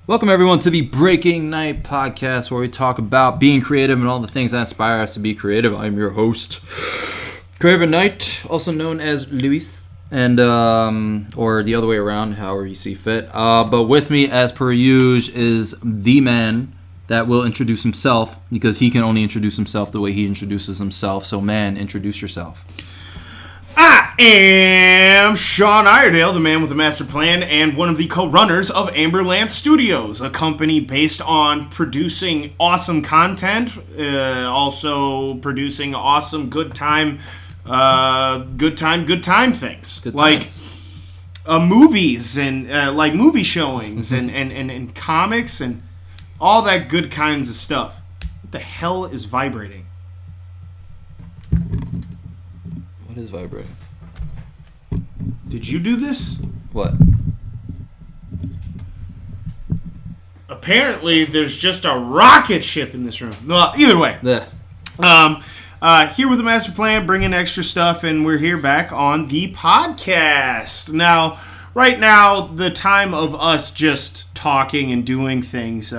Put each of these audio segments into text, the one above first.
Welcome everyone to the Break Knyte podcast, where we talk about being creative and all the things that inspire us to be creative. I'm your host, Craven Builds, also known as Luis, and or the other way around, however you see fit. But with me, as per usual, is the man that will introduce himself, because he can only introduce himself the way he introduces himself. So, man, introduce yourself. I am Sean Iredale, the man with a master plan, and one of the co-runners of Amberland Studios, a company based on producing awesome content, also producing awesome good time things. Good like times. Movies and like movie showings and comics and all that good kinds of stuff. What the hell is vibrating? What is vibrating? Did you do this? What? Apparently, there's just a rocket ship in this room. Well, either way. Yeah. Here with the master plan, bringing extra stuff, and we're here back on the podcast. Now, right now, the time of us just talking and doing things,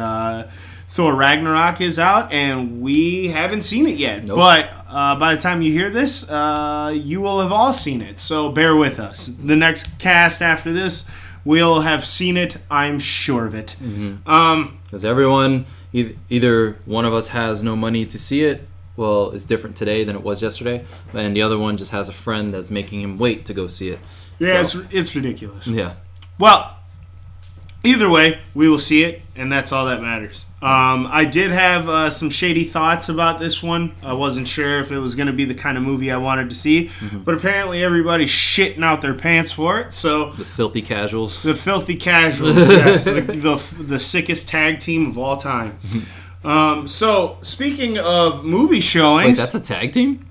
Thor Ragnarok is out, and we haven't seen it yet. Nope. But by the time you hear this, you will have all seen it. So bear with us. The next cast after this, we'll have seen it. I'm sure of it. Because everyone, either one of us has no money to see it, well, it's different today than it was yesterday, and the other one just has a friend that's making him wait to go see it. Yeah, So, it's ridiculous. yeah. Well, either way, we will see it, and that's all that matters. I did have some shady thoughts about this one. I wasn't sure if it was going to be the kind of movie I wanted to see, but apparently everybody's shitting out their pants for it. So The filthy casuals. the filthy casuals, yes, the sickest tag team of all time. So speaking of movie Wait, showings, that's a tag team?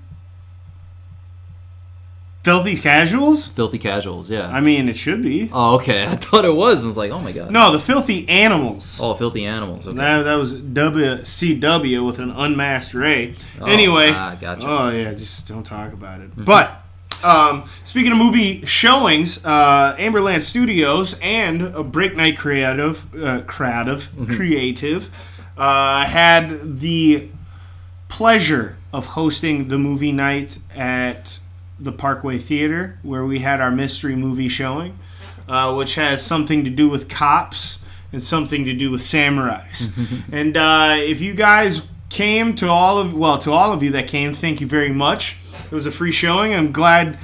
filthy casuals. Filthy casuals, yeah. I mean, it should be. Oh, okay. I thought it was. I was like, oh my god. No, the filthy animals. Oh, filthy animals. Okay. That was WCW with an unmasked Ray. Oh, Anyway. Gotcha. Oh, yeah, just don't talk about it. But, speaking of movie showings, Amberland Studios and Break Knyte Creative had the pleasure of hosting the movie night at the Parkway Theater, where we had our mystery movie showing, which has something to do with cops and something to do with samurais. And if you guys came, to all of you that came, thank you very much. It was a free showing. I'm glad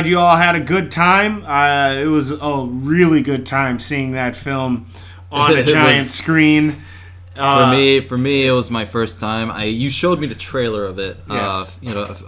you all had a good time. It was a really good time seeing that film on a giant screen. For me, it was my first time. You showed me the trailer of it, Yes.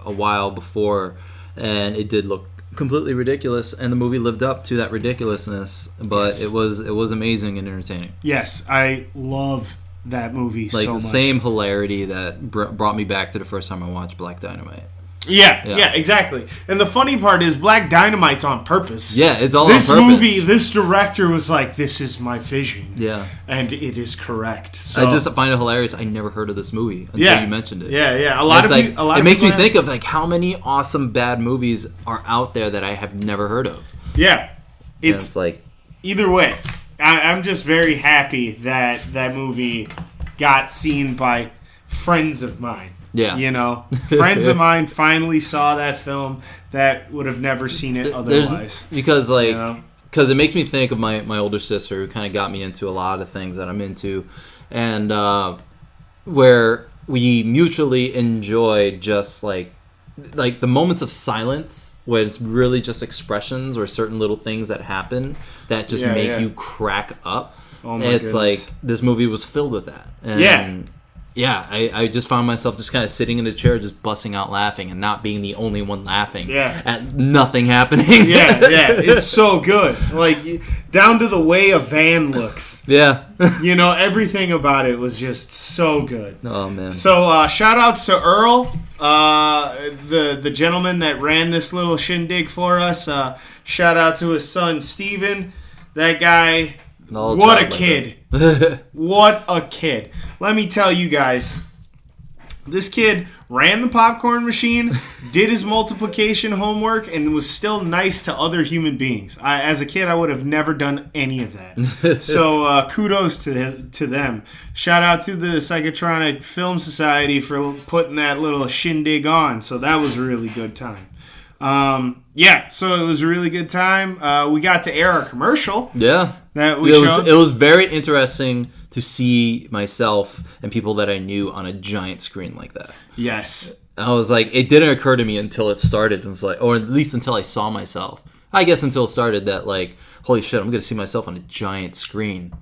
a while before, and it did look completely ridiculous, and the movie lived up to that ridiculousness. But Yes. it was amazing and entertaining. Yes, I love that movie Like so much. the same hilarity that brought me back to the first time I watched Black Dynamite. Yeah, exactly. And the funny part is Black Dynamite's on purpose. Yeah, it's all this on purpose. movie, this director was like, this is my vision. Yeah. And it is correct. So, I just find it hilarious. I never heard of this movie until you mentioned it. Yeah. A lot of people. It makes me think of like how many awesome bad movies are out there that I have never heard of. Yeah. And it's like, Either way, I'm just very happy that that movie got seen by friends of mine. yeah. You know, friends of mine finally saw that film that would have never seen it otherwise. Because like, You know? because it makes me think of my older sister, who kind of got me into a lot of things that I'm into, and where we mutually enjoy just like the moments of silence, when it's really just expressions or certain little things that happen that just make you crack up. Oh my and it's goodness. like this movie was filled with that. And I just found myself just kind of sitting in a chair, just busting out laughing, and not being the only one laughing at nothing happening. Yeah, it's so good. Like, down to the way a van looks. Yeah. You know, everything about it was just so good. Oh, man. So, shout outs to Earl, the gentleman that ran this little shindig for us. Shout out to his son, Steven. That guy, what a kid. What a kid. Let me tell you guys, This kid ran the popcorn machine, did his multiplication homework, and was still nice to other human beings. As a kid, I would have never done any of that. So kudos to them. Shout out to the Psychotronic Film Society for putting that little shindig on. So that was a really good time. So it was a really good time. We got to air our commercial. Yeah. That we showed. It was very interesting to see myself and people that I knew on a giant screen like that. Yes. I was like, it didn't occur to me until it started. It was like, or at least until I saw myself. I guess until it started that, like, holy shit, I'm going to see myself on a giant screen.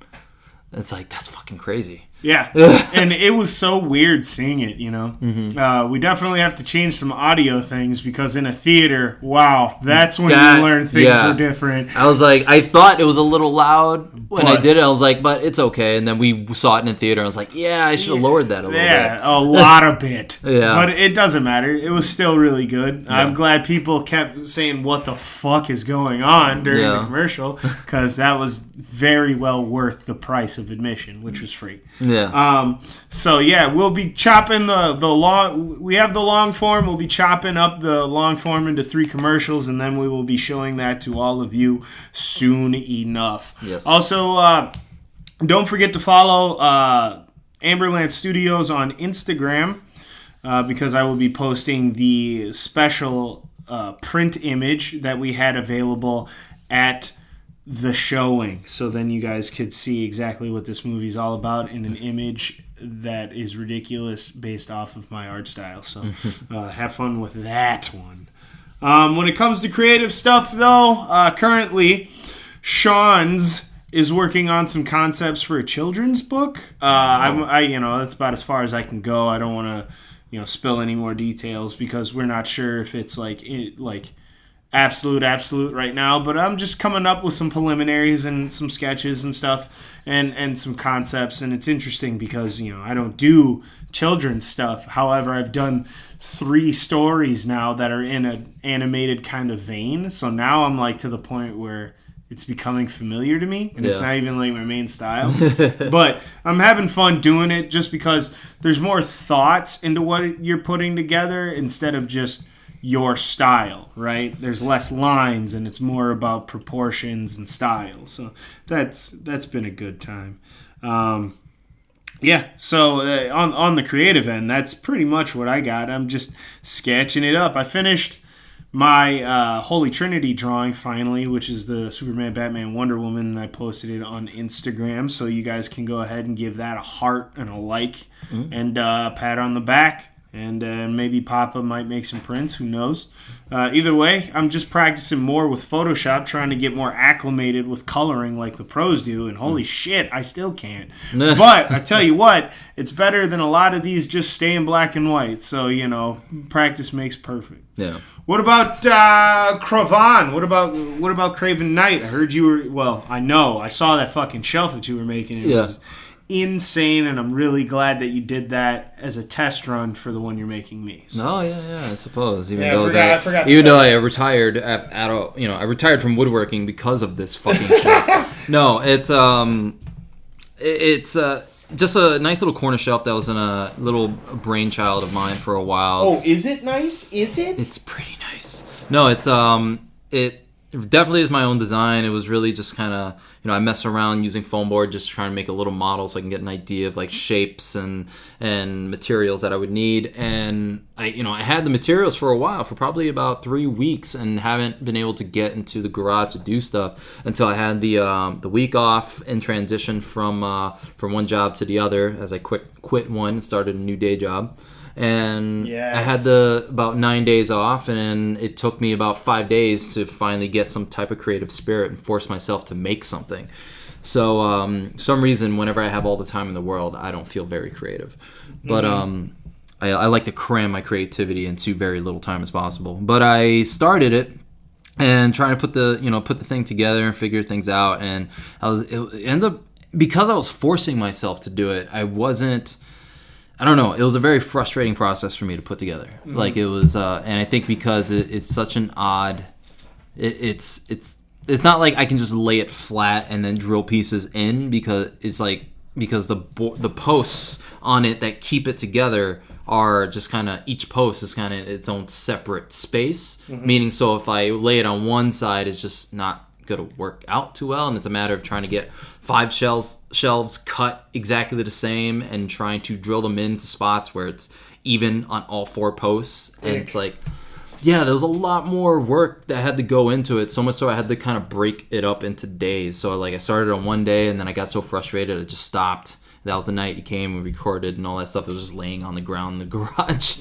It's like, that's fucking crazy. Yeah, and it was so weird seeing it, you know. Mm-hmm. We definitely have to change some audio things because in a theater, wow, that's when you learn things were different. I was like, I thought it was a little loud when I did it. I was like, but it's okay. And then we saw it in the theater. I was like, yeah, I should have lowered that a little bit. Yeah, a lot of bit. Yeah. But it doesn't matter. It was still really good. Yeah. I'm glad people kept saying, what the fuck is going on during the commercial, because that was very well worth the price of admission, which was free. Yeah. We'll be chopping the long. We have the long form. We'll be chopping up the long form into 3 commercials, and then we will be showing that to all of you soon enough. Yes. Also, don't forget to follow Amberland Studios on Instagram because I will be posting the special print image that we had available at the showing, so then you guys could see exactly what this movie's all about in an image that is ridiculous based off of my art style. So have fun with that one. When it comes to creative stuff, though, currently Sean's is working on some concepts for a children's book. That's about as far as I can go. I don't want to spill any more details because we're not sure if it's like absolute right now, but I'm just coming up with some preliminaries and some sketches and stuff and some concepts, and it's interesting because I don't do children's stuff. However, I've done 3 stories now that are in an animated kind of vein, so now I'm like to the point where it's becoming familiar to me, and it's not even like my main style. But I'm having fun doing it just because there's more thoughts into what you're putting together instead of just your style, right? There's less lines and it's more about proportions and style. So that's been a good time. So on the creative end, that's pretty much what I got. I'm just sketching it up. I finished my Holy Trinity drawing finally, which is the Superman, Batman, Wonder Woman, and I posted it on Instagram, so you guys can go ahead and give that a heart and a like and a pat on the back. And maybe Papa might make some prints. Who knows? Either way, I'm just practicing more with Photoshop, trying to get more acclimated with coloring like the pros do. And holy shit, I still can't. But I tell you what, it's better than a lot of these just stay in black and white. So, practice makes perfect. Yeah. What about Craven? What about Craven Knyte? I heard you were... Well, I know. I saw that fucking shelf that you were making. It was insane, and I'm really glad that you did that as a test run for the one you're making me. So. Oh yeah, I suppose. I retired I retired from woodworking because of this fucking shit. No, it's just a nice little corner shelf that was in a little brainchild of mine for a while. Oh, is it nice? Is it? It's pretty nice. No, it definitely is my own design. It was really just kind of, I mess around using foam board, just trying to make a little model so I can get an idea of like shapes and materials that I would need. And I had the materials for a while, for probably about 3 weeks, and haven't been able to get into the garage to do stuff until I had the week off in transition from one job to the other, as I quit one and started a new day job. And I had about 9 days off, and it took me about 5 days to finally get some type of creative spirit and force myself to make something. So some reason, whenever I have all the time in the world, I don't feel very creative. But I like to cram my creativity into very little time as possible. But I started it and trying to put the thing together and figure things out, and it ended up, because I was forcing myself to do it, I don't know. It was a very frustrating process for me to put together. Mm-hmm. Like it was, and I think because it's such an odd, it's not like I can just lay it flat and then drill pieces in, because the posts on it that keep it together are just kind of, each post is kind of its own separate space. Meaning, so if I lay it on one side, it's just not going to work out too well. And it's a matter of trying to get 5 shelves cut exactly the same and trying to drill them into spots where it's even on all 4 posts. And it's like, yeah, there was a lot more work that had to go into it. So much so I had to kind of break it up into days. So like I started on one day and then I got so frustrated I just stopped. That was the night you came and recorded and all that stuff. It was just laying on the ground in the garage.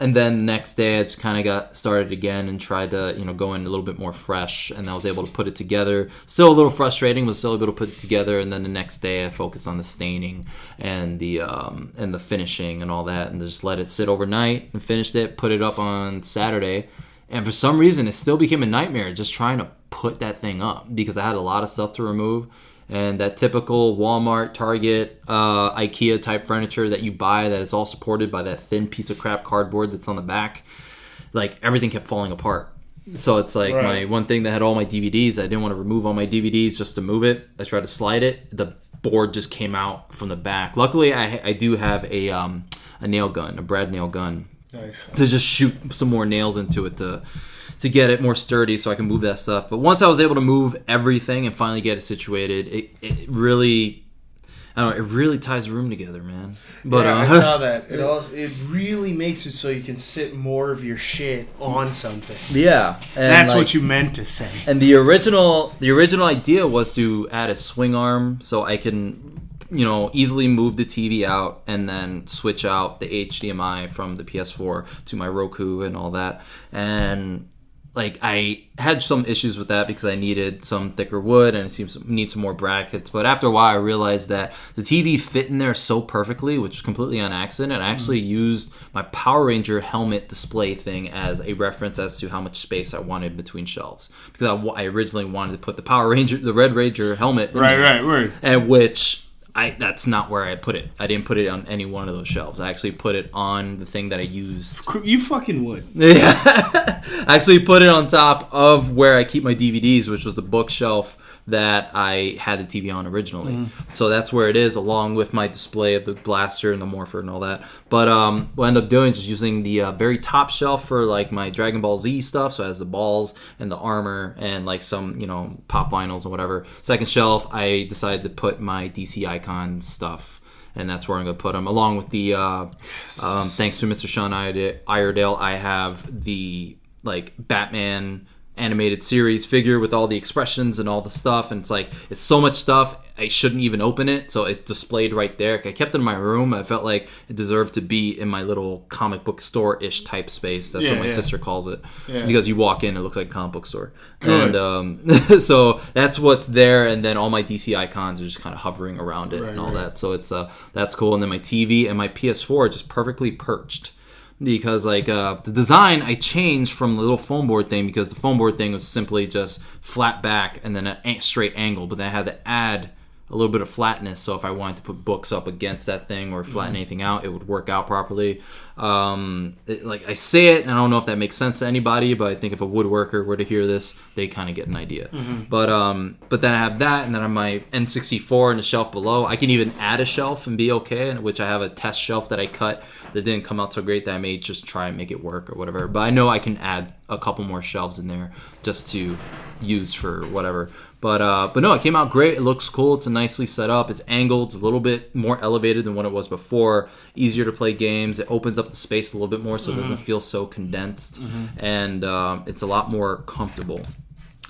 And then the next day I just kind of got started again and tried to, go in a little bit more fresh. And I was able to put it together. Still a little frustrating, but still able to put it together. And then the next day I focused on the staining and the finishing and all that. And just let it sit overnight and finished it, put it up on Saturday. And for some reason, it still became a nightmare just trying to put that thing up because I had a lot of stuff to remove. And that typical Walmart, Target, IKEA type furniture that you buy that is all supported by that thin piece of crap cardboard that's on the back, like everything kept falling apart. So it's like my one thing that had all my DVDs, I didn't want to remove all my DVDs just to move it. I tried to slide it. The board just came out from the back. Luckily, I do have a nail gun, a brad nail gun. Nice. To just shoot some more nails into it to get it more sturdy so I can move that stuff. But once I was able to move everything and finally get it situated, it really, I don't know, it really ties the room together, man. But I saw that. It really makes it so you can sit more of your shit on something. Yeah. And that's what you meant to say. And the original idea was to add a swing arm so I can, easily move the TV out and then switch out the HDMI from the PS4 to my Roku and all that. And like I had some issues with that because I needed some thicker wood and it need some more brackets. But after a while, I realized that the TV fit in there so perfectly, which was completely on accident. I actually used my Power Ranger helmet display thing as a reference as to how much space I wanted between shelves because I originally wanted to put the Red Ranger helmet in there, and which that's not where I put it. I didn't put it on any one of those shelves. I actually put it on the thing that I used. You fucking would. Yeah. I actually put it on top of where I keep my DVDs, which was the bookshelf that I had the TV on originally. So that's where it is, along with my display of the blaster and the morpher and all that. But what I ended up doing is just using the very top shelf for like my Dragon Ball Z stuff. So it has the balls and the armor and like some, pop vinyls and whatever. Second shelf, I decided to put my DC Icon stuff. And that's where I'm going to put them. Along with the, thanks to Mr. Sean Iredale, I have the like Batman animated series figure with all the expressions and all the stuff, and it's so much stuff I shouldn't even open it, so it's displayed right there. I kept it in my room. I felt like it deserved to be in my little comic book store-ish type space. That's what my sister calls it, because you walk in, it looks like a comic book store. Good. And so that's what's there, and then all my DC icons are just kind of hovering around it and all that. So it's that's cool. And then my TV and my PS4 are just perfectly perched. Because the design I changed from the little foam board thing because the foam board thing was simply just flat back and then a straight angle, but then I had to add a little bit of flatness, so if I wanted to put books up against that thing or flatten anything out, it would work out properly. I say it, and I don't know if that makes sense to anybody, but I think if a woodworker were to hear this, they kind of get an idea. But then I have that, and then on my N64 and the shelf below, I can even add a shelf and be okay, which I have a test shelf that I cut that didn't come out so great that I may just try and make it work or whatever. But I know I can add a couple more shelves in there just to use for whatever. But no, it came out great. It looks cool. It's nicely set up. It's angled. It's a little bit more elevated than what it was before. Easier to play games. It opens up the space a little bit more so it doesn't feel so condensed. And it's a lot more comfortable.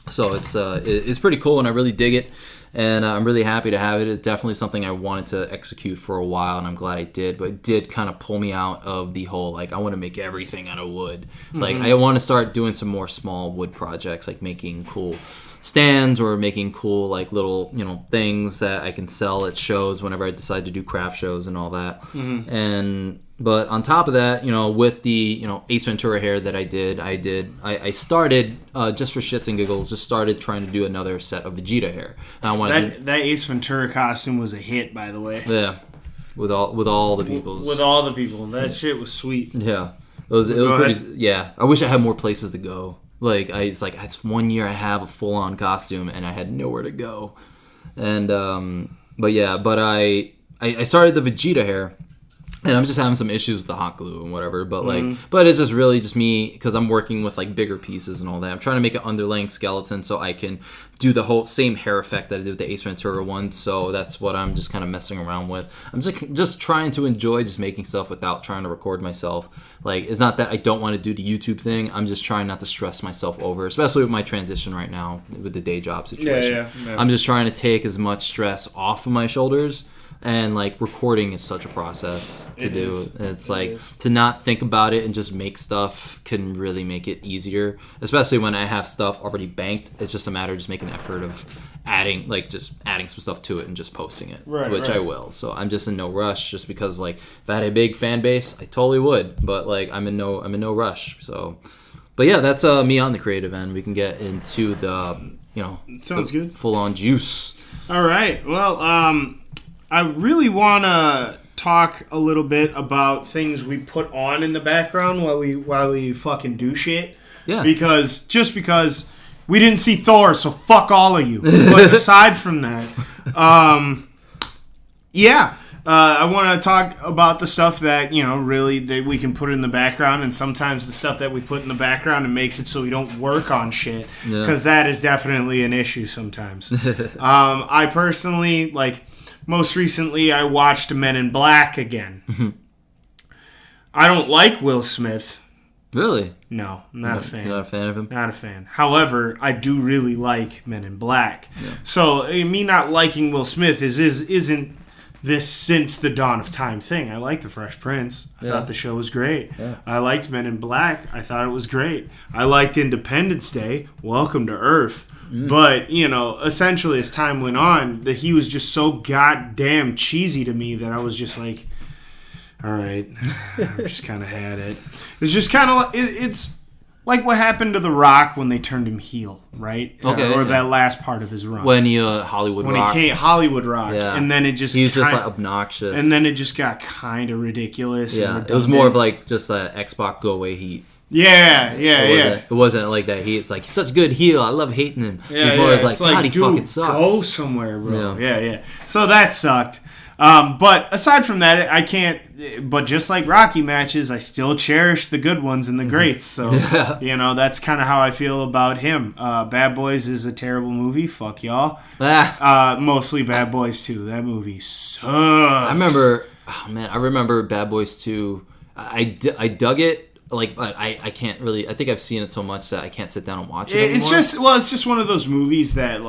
So it's pretty cool, and I really dig it. And I'm really happy to have it. It's definitely something I wanted to execute for a while, and I'm glad I did. But it did kind of pull me out of the whole, I want to make everything out of wood. I want to start doing some more small wood projects, like making cool stands or making cool little things that I can sell at shows whenever I decide to do craft shows and all that. But on top of that, with the Ace Ventura hair that I started just for shits and giggles, just started trying to do another set of Vegeta hair. And I wanted that Ace Ventura costume was a hit, by the way. Yeah, with all the people. With all the people, that shit was sweet. Yeah, it was pretty. Yeah, I wish I had more places to go. It's 1 year I have a full on costume and I had nowhere to go. And I started the Vegeta hair. And I'm just having some issues with the hot glue and whatever, but but it's just really just me because I'm working with like bigger pieces and all that. I'm trying to make an underlaying skeleton so I can do the whole same hair effect that I did with the Ace Ventura one. So that's what I'm just kind of messing around with. I'm just trying to enjoy just making stuff without trying to record myself. Like, it's not that I don't want to do the YouTube thing. I'm just trying not to stress myself over, especially with my transition right now with the day job situation. Yeah. I'm just trying to take as much stress off of my shoulders. And like recording is such a process to do. It's like to not think about it and just make stuff can really make it easier. Especially when I have stuff already banked. It's just a matter of just making an effort of adding some stuff to it and just posting it, which I will. So I'm just in no rush. Just because like if I had a big fan base, I totally would. But like I'm in no rush. So, but yeah, that's me on the creative end. We can get into the sounds good full on juice. All right. Well, I really want to talk a little bit about things we put on in the background while we fucking do shit. Yeah. Because we didn't see Thor, so fuck all of you. But aside from that, I want to talk about the stuff that, really that we can put in the background, and sometimes the stuff that we put in the background and makes it so we don't work on shit, because that is definitely an issue sometimes. I personally, most recently, I watched Men in Black again. Mm-hmm. I don't like Will Smith. Really? No, not a fan. You're not a fan of him? Not a fan. However, I do really like Men in Black. Yeah. So, me not liking Will Smith isn't this since the dawn of time thing. I like The Fresh Prince. I thought the show was great. Yeah. I liked Men in Black. I thought it was great. I liked Independence Day. Welcome to Earth. But, essentially as time went on, that he was just so goddamn cheesy to me that I was just like, all right, I've just kind of had it. It's just kind of like, it's like what happened to The Rock when they turned him heel, right? Okay. Or that last part of his run. When he Hollywood Rock. When he came Hollywood Rock. Yeah. And then it just he was just like obnoxious. And then it just got kind of ridiculous. Yeah. It was more of like just an Xbox go away heat. Yeah. It wasn't like that. He's like, he's such a good heel. I love hating him. Yeah, he's more it's like, God, he dude, fucking sucks. Go somewhere, bro. Yeah. So that sucked. But aside from that, I can't. But just like Rocky matches, I still cherish the good ones and the greats. So that's kind of how I feel about him. Bad Boys is a terrible movie. Fuck y'all. Mostly Bad Boys 2. That movie sucks. I remember Bad Boys 2. I dug it. But I can't really. I think I've seen it so much that I can't sit down and watch it anymore. It's just one of those movies that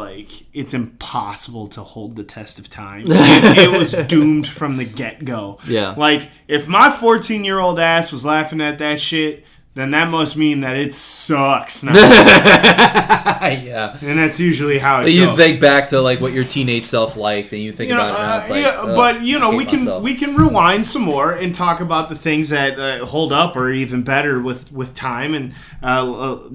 it's impossible to hold the test of time. It was doomed from the get go. Yeah. If my 14-year-old ass was laughing at that shit, then that must mean that it sucks now. Yeah. And that's usually how it goes. You think back to what your teenage self liked, and you think about it now. It's like, we can rewind some more and talk about the things that hold up or even better with time. And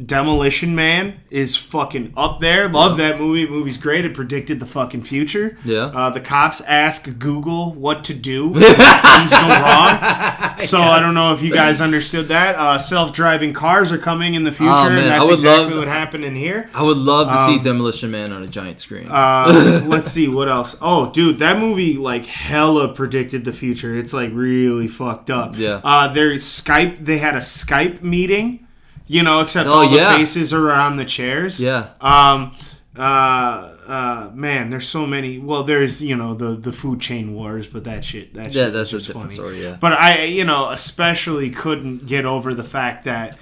Demolition Man is fucking up there. Love that movie. The movie's great. It predicted the fucking future. Yeah. The cops ask Google what to do when things go wrong. So I don't know if you guys understood that. Self-driving cars are coming in the future, and that's exactly what happened in here. I would love to see Demolition Man on a giant screen. Let's see, what else? Oh, dude, that movie, hella predicted the future. It's, really fucked up. Yeah. There's Skype. They had a Skype meeting, except all the faces are around the chairs. Yeah. Man, there's so many. Well, there's the food chain wars, but that's that's just a different story. Yeah. But I especially couldn't get over the fact that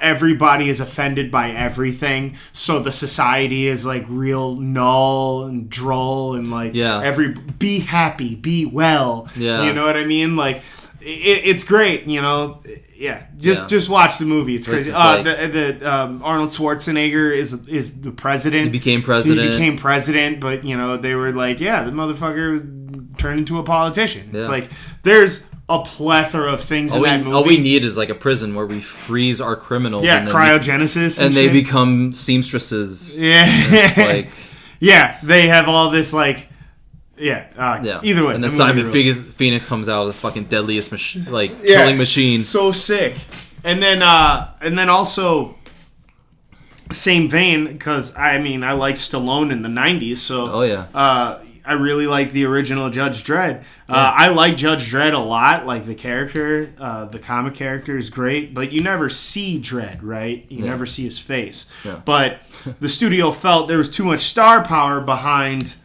everybody is offended by everything, so the society is real null and droll and be happy, be well. Yeah. You know what I mean? It's great. Just watch the movie. It's crazy. Arnold Schwarzenegger is the president. He became president. But they were the motherfucker was turned into a politician. Yeah. It's there's a plethora of things in that movie. All we need is a prison where we freeze our criminals. Yeah, cryogenesis, and they become seamstresses. Yeah, yeah, they have all this Yeah. Either way, and then Simon Phoenix comes out as a fucking deadliest killing machine. So sick. And then also, same vein, because I like Stallone in the '90s. So I really like the original Judge Dredd. I like Judge Dredd a lot. Like the character, the comic character is great, but you never see Dredd, right? You never see his face. Yeah. But the studio felt there was too much star power behind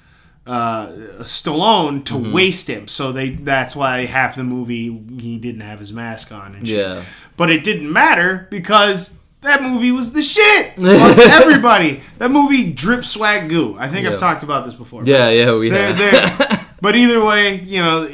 Stallone to waste him, so that's why half the movie he didn't have his mask on and shit. Yeah. But it didn't matter because that movie was the shit. Everybody, that movie drip swag goo. I think I've talked about this before. Yeah, we have. But either way, you know,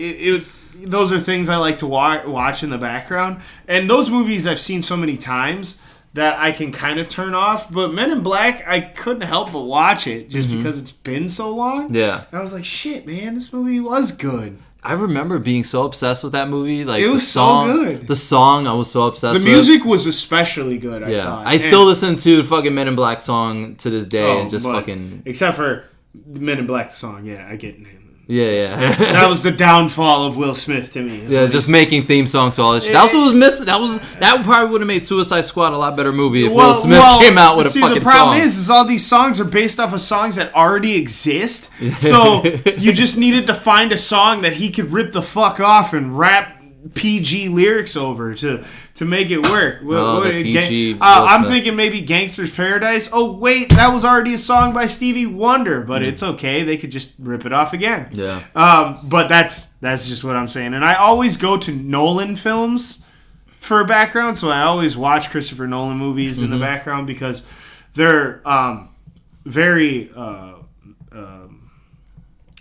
those are things I like to watch in the background, and those movies I've seen so many times that I can kind of turn off. But Men in Black, I couldn't help but watch it just because it's been so long. Yeah. And I was like, shit, man, this movie was good. I remember being so obsessed with that movie. Like, it was so good. The song, I was so obsessed with. The music was especially good, I thought. I still listen to the fucking Men in Black song to this day and just fucking... Except for Men in Black, the song, I get it. Yeah. That was the downfall of Will Smith to me. Just making theme songs to all this shit. That was missing. That probably would have made Suicide Squad a lot better movie if Will Smith came out with a fucking song. The problem is all these songs are based off of songs that already exist. So you just needed to find a song that he could rip the fuck off and rap PG lyrics over to make it work. I'm thinking maybe Gangster's Paradise. Oh wait, that was already a song by Stevie Wonder, but it's okay. They could just rip it off again. Yeah. But that's just what I'm saying. And I always go to Nolan films for a background, so I always watch Christopher Nolan movies in the background because they're very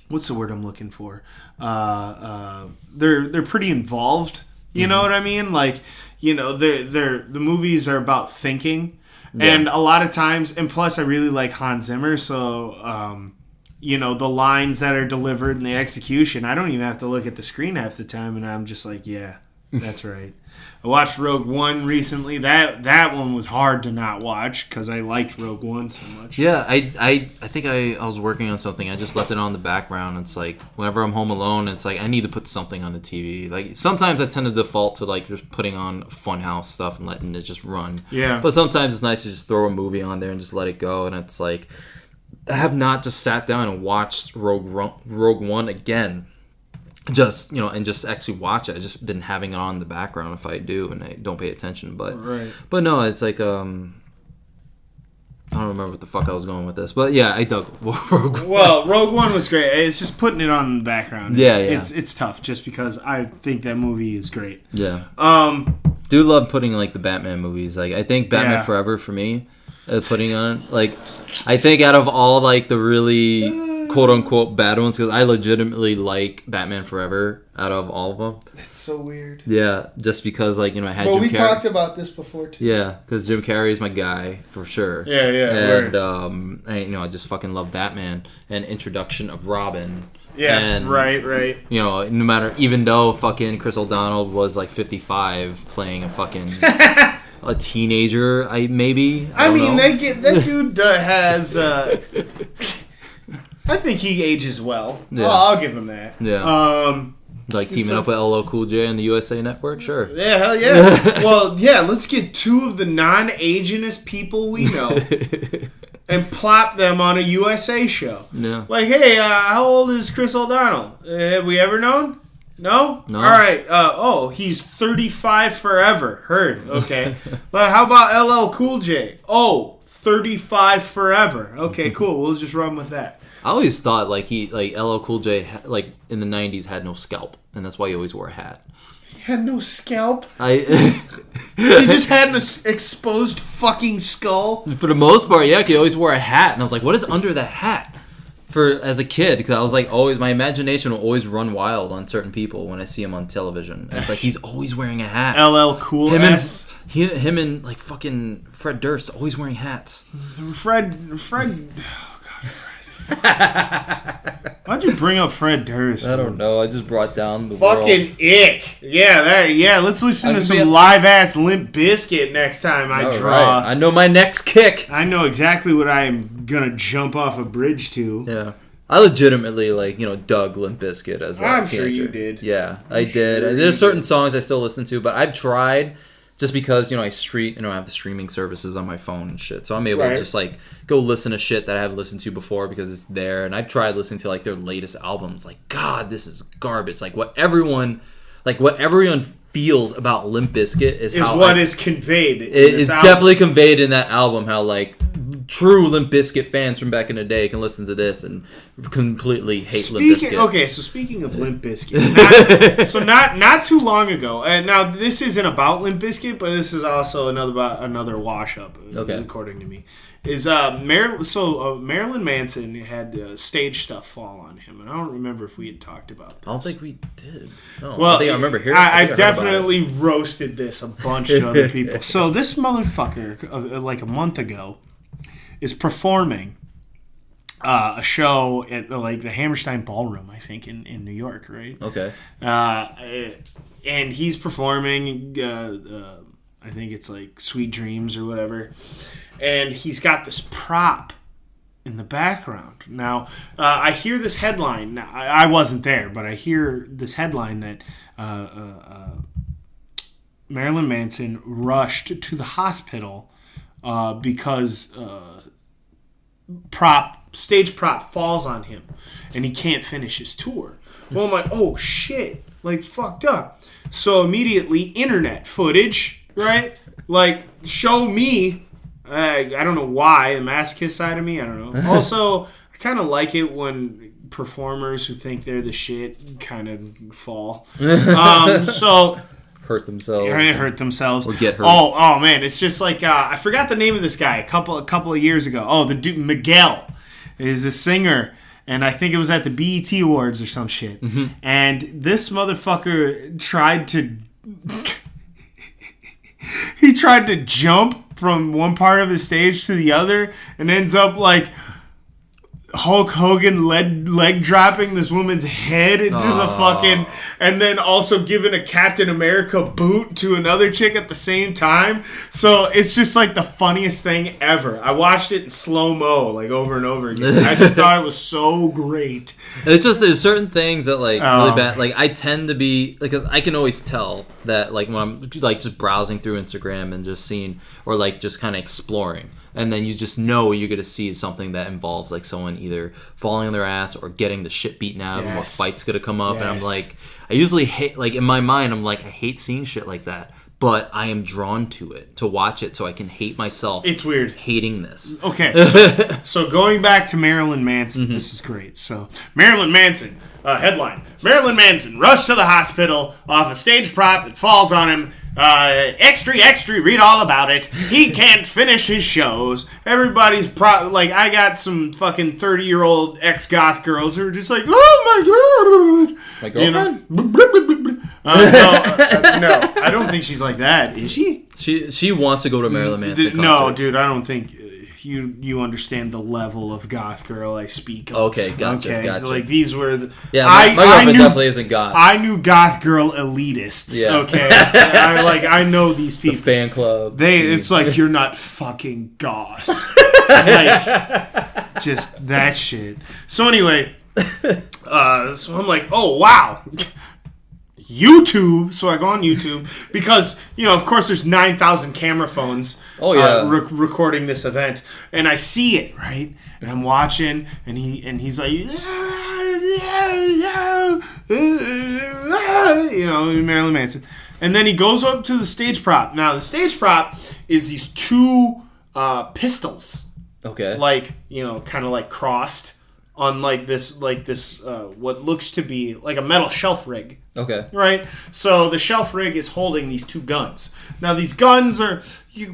what's the word I'm looking for? They're pretty involved. You know what I mean? Like, you know, the movies are about thinking, and a lot of times, and plus I really like Hans Zimmer, so you know, the lines that are delivered and the execution, I don't even have to look at the screen half the time, and I'm just like, yeah, that's right. I watched Rogue One recently. That one was hard to not watch because I liked Rogue One so much. Yeah, I think I was working on something. I just left it on the background. It's like whenever I'm home alone, it's like I need to put something on the TV. Like sometimes I tend to default to like just putting on Funhouse stuff and letting it just run. Yeah. But sometimes it's nice to just throw a movie on there and just let it go. And it's like I have not just sat down and watched Rogue One again. Just, you know, and just actually watch it. I've just been having it on in the background if I do and I don't pay attention. But no, it's like, I don't remember what the fuck I was going with this. But yeah, I dug Rogue One. Well, Rogue One was great. It's just putting it on in the background. It's tough just because I think that movie is great. Yeah. Do love putting like the Batman movies. Like I think Batman Forever for me, putting on, like, I think out of all like the really... quote-unquote bad ones, because I legitimately like Batman Forever out of all of them. It's so weird. Yeah, just because, like, you know, I had Jim Carrey. We talked about this before, too. Yeah, because Jim Carrey is my guy, for sure. Yeah. And, you know, I just fucking love Batman and introduction of Robin. Yeah, and, right. You know, no matter, even though fucking Chris O'Donnell was, like, 55 playing a fucking... a teenager, maybe? I mean, that dude has... I think he ages well. Yeah. I'll give him that. Yeah. Like teaming up with LL Cool J and the USA Network? Sure. Yeah, hell yeah. Well, yeah, let's get two of the non-Asianist people we know and plop them on a USA show. Yeah. Like, hey, how old is Chris O'Donnell? Have we ever known? No? All right. He's 35 forever. Heard. Okay. But how about LL Cool J? 35 forever. Okay, cool. We'll just run with that. I always thought like LL Cool J like in the 90s had no scalp, and that's why he always wore a hat. He had no scalp? He just had an exposed fucking skull? For the most part, yeah, he always wore a hat, and I was like, what is under that hat? As a kid, because I was like, always, my imagination will always run wild on certain people when I see him on television. And it's like, he's always wearing a hat. LL Cool S. Him and like fucking Fred Durst always wearing hats. Fred. Why'd you bring up Fred Durst? I don't know. I just brought down the fucking world. Ick. Yeah, let's listen to some live ass Limp Bizkit next time I draw. Right. I know my next kick. I know exactly what I am gonna jump off a bridge to. Yeah. I legitimately, dug Limp Bizkit as a teenager. I'm sure you did. Yeah, I did. There's certain songs I still listen to, but I've tried just because, I have the streaming services on my phone and shit. So I'm able to just, like, go listen to shit that I haven't listened to before because it's there. And I've tried listening to, like, their latest albums. Like, God, this is garbage. Like, what everyone feels about Limp Bizkit is conveyed. It is definitely conveyed in that album. How, like, true Limp Bizkit fans from back in the day can listen to this and completely hate Limp Bizkit. Okay, so speaking of Limp Bizkit, not too long ago, and now this isn't about Limp Bizkit, but this is also another wash up, according to me. Is Marilyn Manson had stage stuff fall on him, and I don't remember if we had talked about this. I don't think we did. No, well, I think I remember hearing. I've definitely roasted this a bunch to other people. So this motherfucker, like a month ago, is performing a show at like the Hammerstein Ballroom, I think, in New York, right? Okay. And he's performing. I think it's like Sweet Dreams or whatever. And he's got this prop in the background. Now, I hear this headline. Now, I wasn't there, but I hear this headline that Marilyn Manson rushed to the hospital because stage prop falls on him and he can't finish his tour. Well, I'm like, oh shit, like fucked up. So immediately, internet footage, right? Like, show me. I don't know why, the masochist side of me, I don't know. Also, I kind of like it when performers who think they're the shit kind of fall. So hurt themselves. Hurt themselves. Or get hurt. Oh man, it's just like I forgot the name of this guy a couple of years ago. Oh, the dude Miguel is a singer, and I think it was at the BET Awards or some shit. Mm-hmm. And this motherfucker tried to jump from one part of the stage to the other and ends up like Hulk Hogan leg dropping this woman's head into the fucking, and then also giving a Captain America boot to another chick at the same time. So it's just like the funniest thing ever. I watched it in slow-mo like over and over again. I just thought it was so great. It's just there's certain things that like really bad. Like I tend to be like, 'cause I can always tell that like when I'm like just browsing through Instagram and just seeing or like just kind of exploring. And then you just know you're going to see something that involves like someone either falling on their ass or getting the shit beaten out of them, or fight's going to come up. Yes. And I'm like, I usually hate, like in my mind, I'm like, I hate seeing shit like that. But I am drawn to it, to watch it so I can hate myself. It's weird. Hating this. Okay, so going back to Marilyn Manson, mm-hmm. This is great. So Marilyn Manson, headline, Marilyn Manson rushed to the hospital off a stage prop. It falls on him. Extra, read all about it. He can't finish his shows. Everybody's like, I got some fucking 30-year-old ex-goth girls who are just like, oh my god. My girlfriend? No, I don't think she's like that. Is she? She wants to go to Marilyn Manson concert. No, dude, I don't think you understand the level of goth girl I speak of. Okay, gotcha. Like these were the... Yeah, my girlfriend definitely isn't goth. I knew goth girl elitists, okay? I know these people. The fan club. It's like, you're not fucking goth. Like, just that shit. So anyway, so I'm like, oh, wow. YouTube, so I go on YouTube because, of course there's 9,000 camera phones recording this event, and I see it, right? And I'm watching, and he's like, Marilyn Manson. And then he goes up to the stage prop. Now, the stage prop is these two pistols. Okay. Like, kind of like crossed on like this what looks to be like a metal shelf rig. Okay. Right? So the shelf rig is holding these two guns. Now these guns are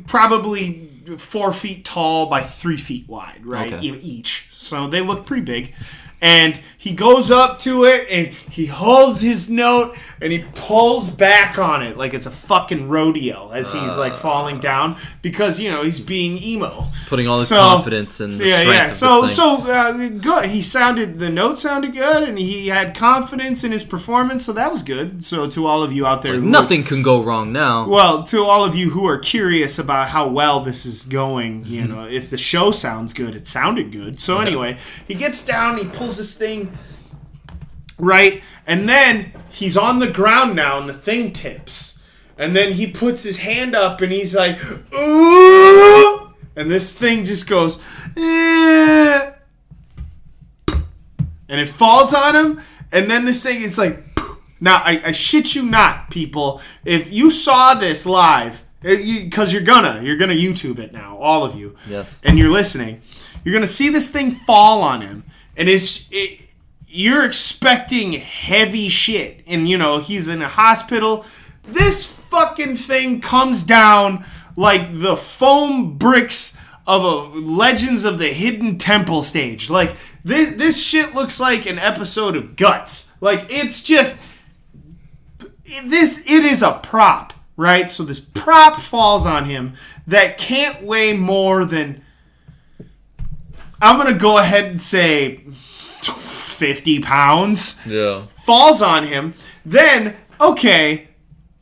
probably 4 feet tall by 3 feet wide, right? Okay. Each. So they look pretty big. And he goes up to it and he holds his note and he pulls back on it like it's a fucking rodeo as he's like falling down because he's being emo, putting all his confidence in the strength of this thing. Good. The note sounded good and he had confidence in his performance, so that was good. So to all of you out there, nothing can go wrong now. Well, to all of you who are curious about how well this is going, if the show sounds good, it sounded good. So anyway, he gets down, he pulls this thing, right? And then he's on the ground now and the thing tips. And then he puts his hand up and he's like, ooh! And this thing just goes, eh. And it falls on him. And then this thing is like, now I shit you not, people. If you saw this live, because you're gonna YouTube it now, all of you. Yes. And you're listening. You're gonna see this thing fall on him, and you're expecting heavy shit, and he's in a hospital. This fucking thing comes down like the foam bricks of a Legends of the Hidden Temple stage. Like this shit looks like an episode of Guts. Like it's just it is a prop. Right? So this prop falls on him that can't weigh more than, I'm going to go ahead and say 50 pounds. Yeah. Falls on him. Then, okay,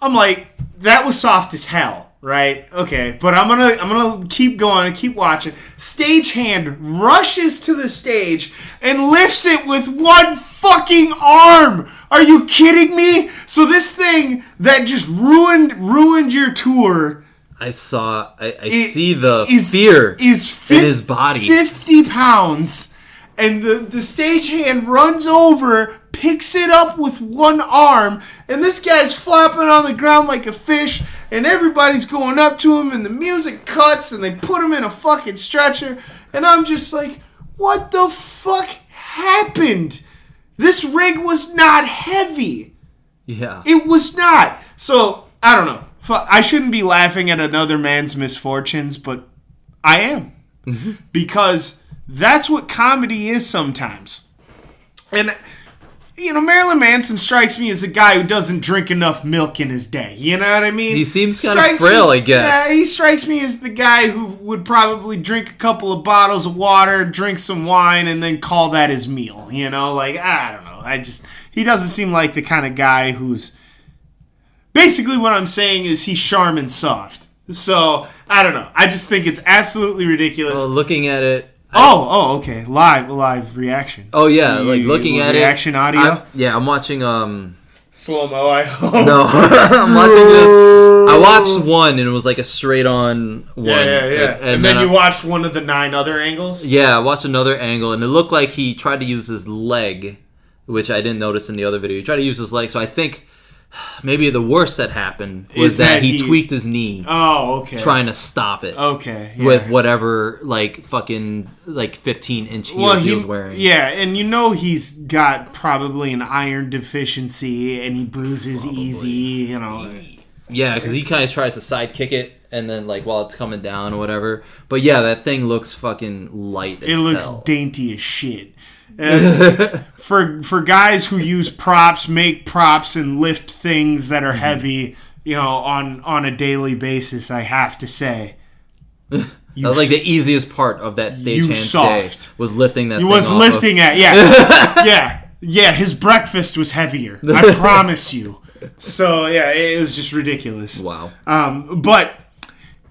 I'm like, that was soft as hell. Right? Okay. But I'm gonna keep going and keep watching. Stagehand rushes to the stage and lifts it with one fucking arm. Are you kidding me? So this thing that just ruined your tour. I see the fear in his body. 50 pounds. And the stagehand runs over, picks it up with one arm, and this guy's flopping on the ground like a fish, and everybody's going up to him, and the music cuts, and they put him in a fucking stretcher, and I'm just like, what the fuck happened? This rig was not heavy. Yeah. It was not. So, I don't know. I shouldn't be laughing at another man's misfortunes, but I am. Mm-hmm. Because that's what comedy is sometimes. And, Marilyn Manson strikes me as a guy who doesn't drink enough milk in his day. You know what I mean? He seems kind of frail, I guess. Yeah, he strikes me as the guy who would probably drink a couple of bottles of water, drink some wine, and then call that his meal. I don't know. He doesn't seem like the kind of guy who's... Basically what I'm saying is he's Charmin soft. So, I don't know. I just think it's absolutely ridiculous. Well, looking at it... okay. Live reaction. Oh, yeah. Looking at reaction audio? I'm watching... Slow-mo, I hope. No. I'm watching this. I watched one, and it was like a straight-on one. Yeah. And then you watched one of the 9 other angles? Yeah, I watched another angle, and it looked like he tried to use his leg, which I didn't notice in the other video. He tried to use his leg, so I think... Maybe the worst that happened was that he tweaked his knee. Oh, okay. Trying to stop it. Okay. Yeah. With whatever, 15-inch heels he was wearing. Yeah, and he's got probably an iron deficiency, and he bruises easy, Yeah, because he kind of tries to side kick it, and then, while it's coming down or whatever. But yeah, that thing looks fucking light as hell. It looks dainty as shit. For guys who use props, make props, and lift things that are heavy, on a daily basis, I have to say, that was the easiest part of that stagehand day was lifting that. He was lifting it, yeah, yeah. His breakfast was heavier. I promise you. So yeah, it was just ridiculous. Wow. But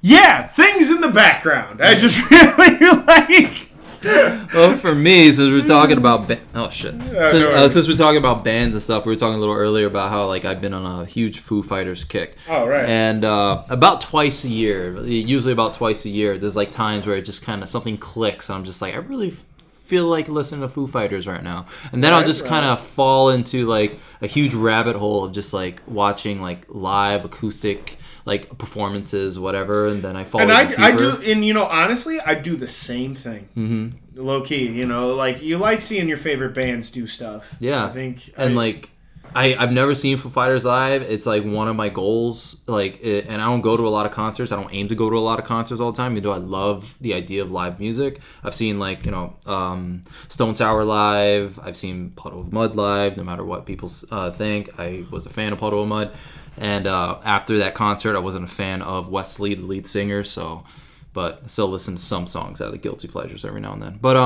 yeah, things in the background. I just really like. Well, for me, since we're talking about since we're talking about bands and stuff, we were talking a little earlier about how I've been on a huge Foo Fighters kick. Oh, right. And about twice a year, usually about twice a year, there's times where it just kind of something clicks, and I'm just I really feel like listening to Foo Fighters right now, and then I'll just kind of fall into a huge rabbit hole of just watching live acoustic performances, whatever, and then I fall. And I do, and honestly, I do the same thing. Mm-hmm. Low key, you like seeing your favorite bands do stuff. Yeah, I think, I've never seen Foo Fighters live. It's one of my goals. And I don't go to a lot of concerts. I don't aim to go to a lot of concerts all the time. Even though I love the idea of live music. I've seen Stone Sour live. I've seen Puddle of Mud live. No matter what people think, I was a fan of Puddle of Mud. And after that concert, I wasn't a fan of Wesley, the lead singer. But I still listen to some songs out of the Guilty Pleasures every now and then. But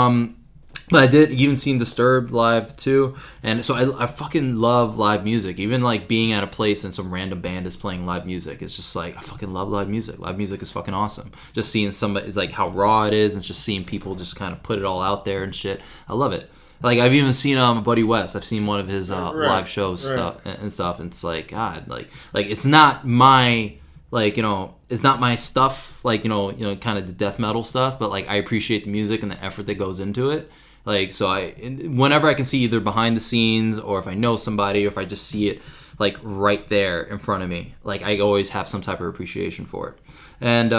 I did even seen Disturbed live too, and so I fucking love live music. Even being at a place and some random band is playing live music, it's just I fucking love live music. Live music is fucking awesome. Just seeing somebody is how raw it is, and just seeing people just kind of put it all out there and shit. I love it. Like, I've even seen Buddy West. I've seen one of his live shows stuff and stuff. And it's like, God, like it's not my, like, you know, it's not my stuff, like, you know, kind of the death metal stuff, but, like, I appreciate the music and the effort that goes into it. Like, so whenever I can see either behind the scenes, or if I know somebody, or if I just see it, like, right there in front of me, like, I always have some type of appreciation for it. And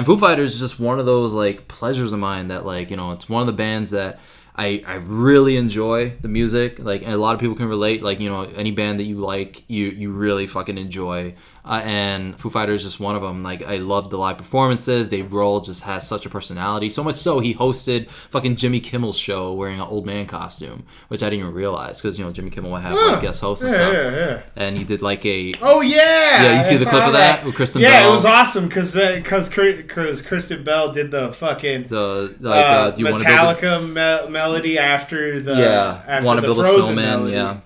Foo Fighters is just one of those, like, pleasures of mine that, like, you know, it's one of the bands that I really enjoy the music. Like, and a lot of people can relate. Like, you know, any band that you like, you really fucking enjoy. And Foo Fighters is just one of them. Like, I love the live performances. Dave Grohl just has such a personality. So much so, he hosted fucking Jimmy Kimmel's show wearing an old man costume, which I didn't even realize, because, you know, Jimmy Kimmel would have like guest hosts and stuff. Yeah. And he did like a... Oh, yeah! Yeah, you see the clip of that with Kristen Bell? Yeah, it was awesome, because Kristen Bell did the fucking Metallica melody after the Wanna Build a Frozen Snowman, melody. yeah.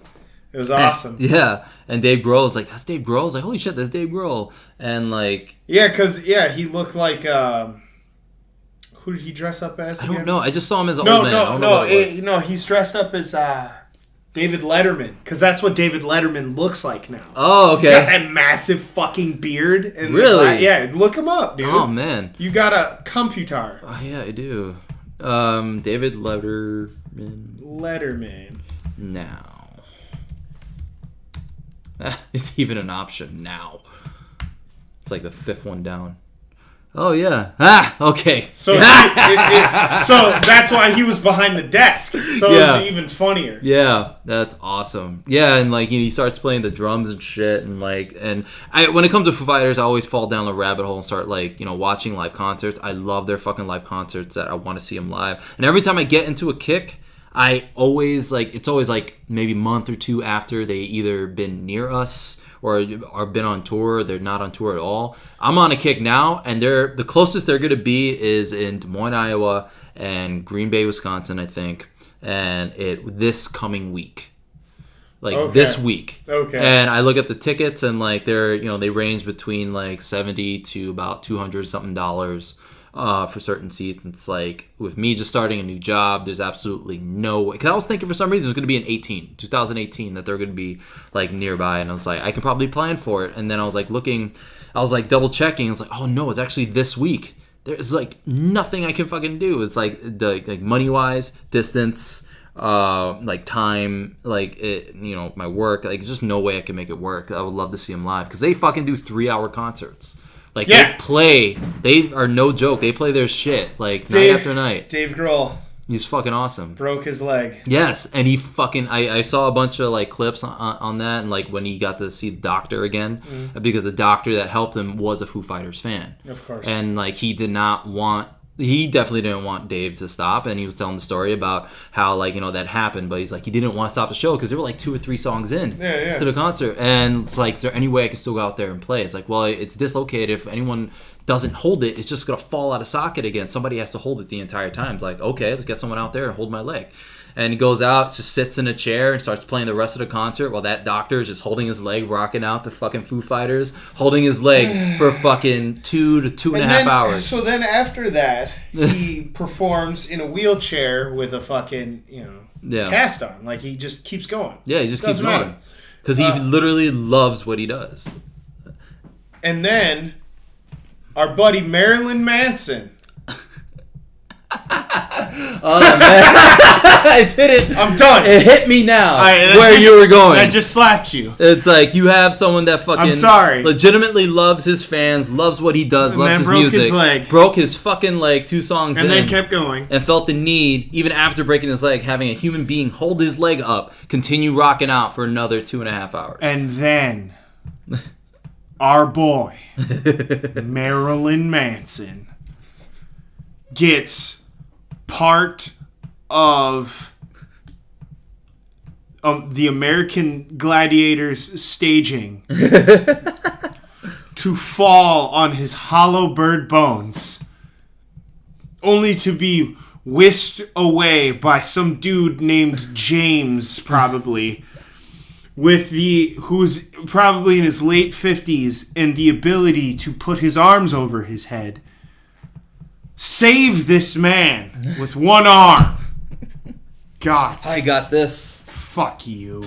It was awesome. Yeah, and Dave Grohl was like, that's Dave Grohl. I was like, holy shit, that's Dave Grohl. And like... Yeah, because, he looked like... who did he dress up as again? I don't know. I just saw him as an old man. No, he's dressed up as David Letterman, because that's what David Letterman looks like now. Oh, okay. He's got that massive fucking beard. And really? Yeah, look him up, dude. Oh, man. You got a computer. Oh, yeah, I do. David Letterman. Now. It's even an option now. It's like the fifth one down. Oh, yeah. Okay. So so that's why he was behind the desk. So it was even funnier. Yeah, that's awesome. Yeah, and like, you know, he starts playing the drums and shit, and like, and when it comes to Foo Fighters, I always fall down the rabbit hole and start, like, you know, watching live concerts. I love their fucking live concerts. That I want to see them live. And every time I get into a kick, I always, like, it's always like maybe a month or two after they either been near us or been on tour, or they're not on tour at all. I'm on a kick now, and the closest they're going to be is in Des Moines, Iowa, and Green Bay, Wisconsin, I think, and this coming week. Like, this week. Okay. And I look at the tickets, and like, they're, you know, they range between like $70 to about $200 something for certain seats. And it's like, with me just starting a new job, there's absolutely no way. Because I was thinking for some reason it was going to be in 2018, that they're going to be like nearby. And I was like, I can probably plan for it. And then I was like double checking. I was like, oh no, it's actually this week. There's like nothing I can fucking do. It's like like money wise, distance, like time, like it, you know, my work. Like, there's just no way I can make it work. I would love to see them live, because they fucking do 3-hour concerts. Like, they are no joke. They play their shit, like, night after night. Dave Grohl. He's fucking awesome. Broke his leg. Yes, and he fucking... I saw a bunch of, like, clips on that, and, like, when he got to see the doctor again, because the doctor that helped him was a Foo Fighters fan. Of course. And, like, he definitely didn't want Dave to stop, and he was telling the story about how, like, you know, that happened, but he's like, he didn't want to stop the show because there were like 2 or 3 songs in to the concert, and it's like, is there any way I can still go out there and play? It's like, well, it's dislocated. If anyone doesn't hold it, it's just gonna fall out of socket again. Somebody has to hold it the entire time. It's like, okay, let's get someone out there and hold my leg. And he goes out, just sits in a chair, and starts playing the rest of the concert while that doctor is just holding his leg, rocking out to fucking Foo Fighters, holding his leg for fucking 2 to 2.5 hours. So then after that, he performs in a wheelchair with a fucking, you know, cast on. Like, he just keeps going. Yeah, he just keeps going. Because he literally loves what he does. And then our buddy Marilyn Manson. Oh, man. I did it. I'm done. It hit me now where you were going. I just slapped you. It's like, you have someone that fucking legitimately loves his fans, loves what he does, loves his music. His leg. Broke his fucking leg 2 songs and then kept going. And felt the need, even after breaking his leg, having a human being hold his leg up, continue rocking out for another 2.5 hours. And then our boy, Marilyn Manson, gets part of the American Gladiators staging to fall on his hollow bird bones, only to be whisked away by some dude named James, probably, who's probably in his late 50s and the ability to put his arms over his head. Save this man with one arm. God. I got this. Fuck you.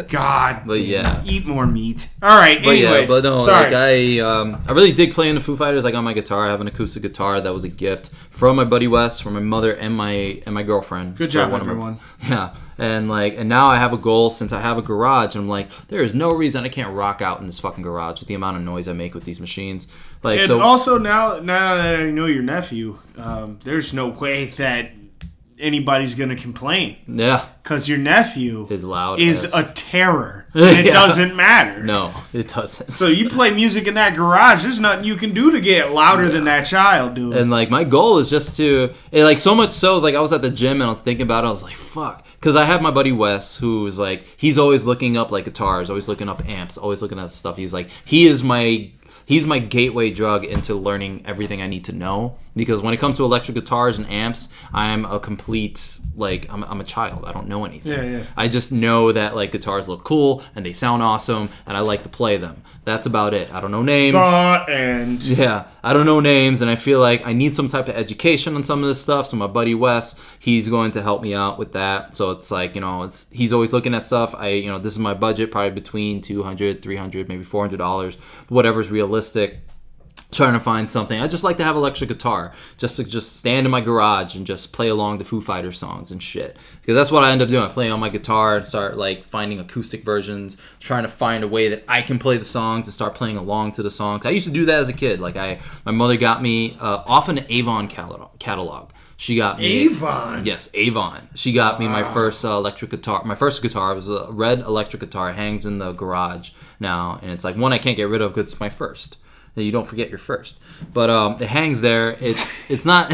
God. But yeah. Eat more meat. All right. Anyways. But no, sorry. Like I really dig playing the Foo Fighters. I got my guitar. I have an acoustic guitar that was a gift from my buddy Wes, from my mother, and my girlfriend. Good job, everyone. Yeah. And now I have a goal, since I have a garage. And I'm like, there is no reason I can't rock out in this fucking garage with the amount of noise I make with these machines. Like, and so also now that I know your nephew, there's no way that anybody's gonna complain. Yeah, because your nephew is loud, is a terror. And it doesn't matter. No, it doesn't. So you play music in that garage. There's nothing you can do to get louder than that child, dude. And like my goal is just to like so much so like I was at the gym and I was thinking about it. I was like, fuck, because I have my buddy Wes, who's like, he's always looking up like guitars, always looking up amps, always looking at stuff. He's like, he's my gateway drug into learning everything I need to know. Because when it comes to electric guitars and amps, I'm a complete, like, I'm a child. I don't know anything. Yeah. I just know that, like, guitars look cool and they sound awesome and I like to play them. That's about it. I don't know names. Yeah, I don't know names, and I feel like I need some type of education on some of this stuff. So my buddy Wes, he's going to help me out with that. So it's like, he's always looking at stuff. This is my budget, probably between $200, $300, maybe $400, whatever's realistic. Trying to find something. I just like to have electric guitar, just to stand in my garage and just play along the Foo Fighters songs and shit. Because that's what I end up doing. I play on my guitar and start like finding acoustic versions, trying to find a way that I can play the songs and start playing along to the songs. I used to do that as a kid. Like my mother got me off an Avon catalog. She got me Avon. Yes, Avon. She got me my first electric guitar. My first guitar was a red electric guitar. It hangs in the garage now, and it's like one I can't get rid of because it's my first. You don't forget your first, but it hangs there. It's not,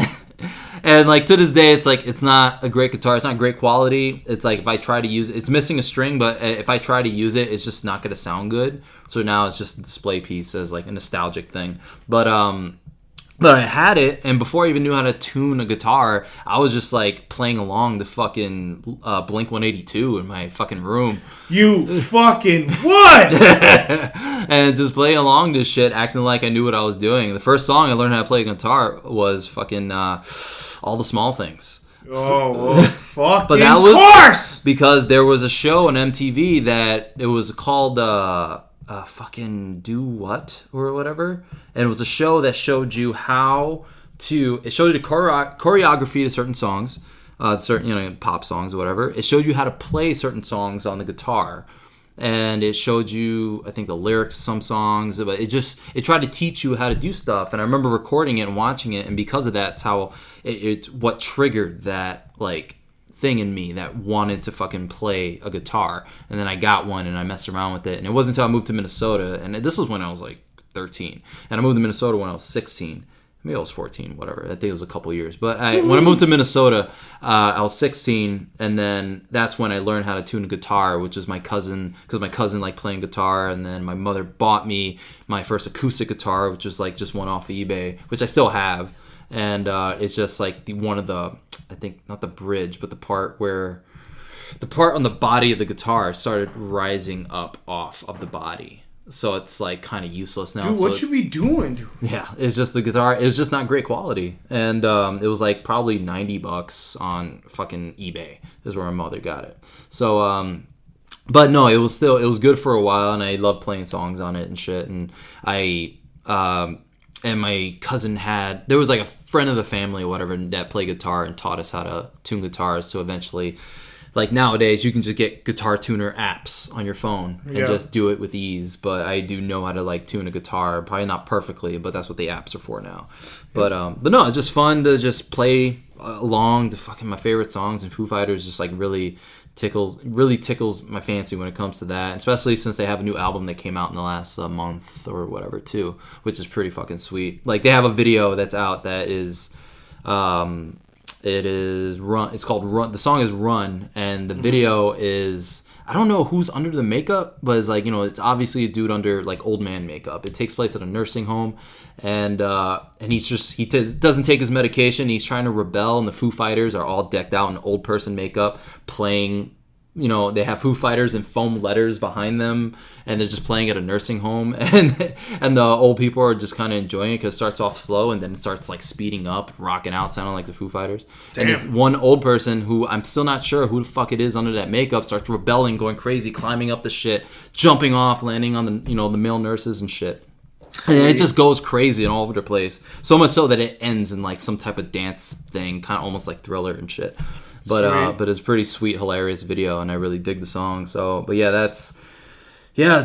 and like to this day, it's like it's not a great guitar. It's not great quality. It's like if I try to use it, it's missing a string. But if I try to use it, it's just not going to sound good. So now it's just a display piece as like a nostalgic thing. But I had it, and before I even knew how to tune a guitar, I was just like playing along the fucking Blink 182 in my fucking room. You fucking what? And just playing along this shit, acting like I knew what I was doing. The first song I learned how to play guitar was fucking All the Small Things. Fucking but that was course! Because there was a show on MTV that it was called fucking Do What or whatever, and it was a show that showed you it showed you choreography to certain songs, certain pop songs or whatever. It showed you how to play certain songs on the guitar, and it showed you, I think, the lyrics of some songs, but it tried to teach you how to do stuff. And I remember recording it and watching it, and because of that, it's how it's what triggered that like thing in me that wanted to fucking play a guitar. And then I got one and I messed around with it, and it wasn't until I moved to Minnesota, and this was when I was like 13, and I moved to Minnesota when I was 16. Maybe I was 14, whatever. I think it was a couple years. But when I moved to Minnesota, I was 16, and then that's when I learned how to tune a guitar, which is my cousin, because my cousin liked playing guitar, and then my mother bought me my first acoustic guitar, which was like just one off of eBay, which I still have. And it's just like one of the, I think, not the bridge, but the part on the body of the guitar started rising up off of the body. So it's like kind of useless now. Dude, what you be doing, dude? Yeah, it's just the guitar. It was just not great quality, and it was like probably $90 on fucking eBay. Is where my mother got it. So, but no, it was good for a while, and I loved playing songs on it and shit. And and my cousin there was like a friend of the family or whatever that played guitar and taught us how to tune guitars. So eventually, like nowadays, you can just get guitar tuner apps on your phone and just do it with ease. But I do know how to like tune a guitar, probably not perfectly, but that's what the apps are for now. But no, it's just fun to just play along to fucking my favorite songs, and Foo Fighters just like really tickles my fancy when it comes to that, especially since they have a new album that came out in the last month or whatever too, which is pretty fucking sweet. Like they have a video that's out that is it is Run. It's called Run. The song is Run, and the video is, I don't know who's under the makeup, but it's like, it's obviously a dude under like old man makeup. It takes place at a nursing home, and he doesn't take his medication. He's trying to rebel, and the Foo Fighters are all decked out in old person makeup, playing they have Foo Fighters and foam letters behind them, and they're just playing at a nursing home, and the old people are just kind of enjoying it because it starts off slow and then it starts like speeding up, rocking out, sounding like the Foo Fighters. Damn. And this one old person who I'm still not sure who the fuck it is under that makeup starts rebelling, going crazy, climbing up the shit, jumping off, landing on the the male nurses and shit. And then it just goes crazy and all over the place. So much so that it ends in like some type of dance thing, kind of almost like Thriller and shit. But it's a pretty sweet, hilarious video, and I really dig the song. So, but yeah,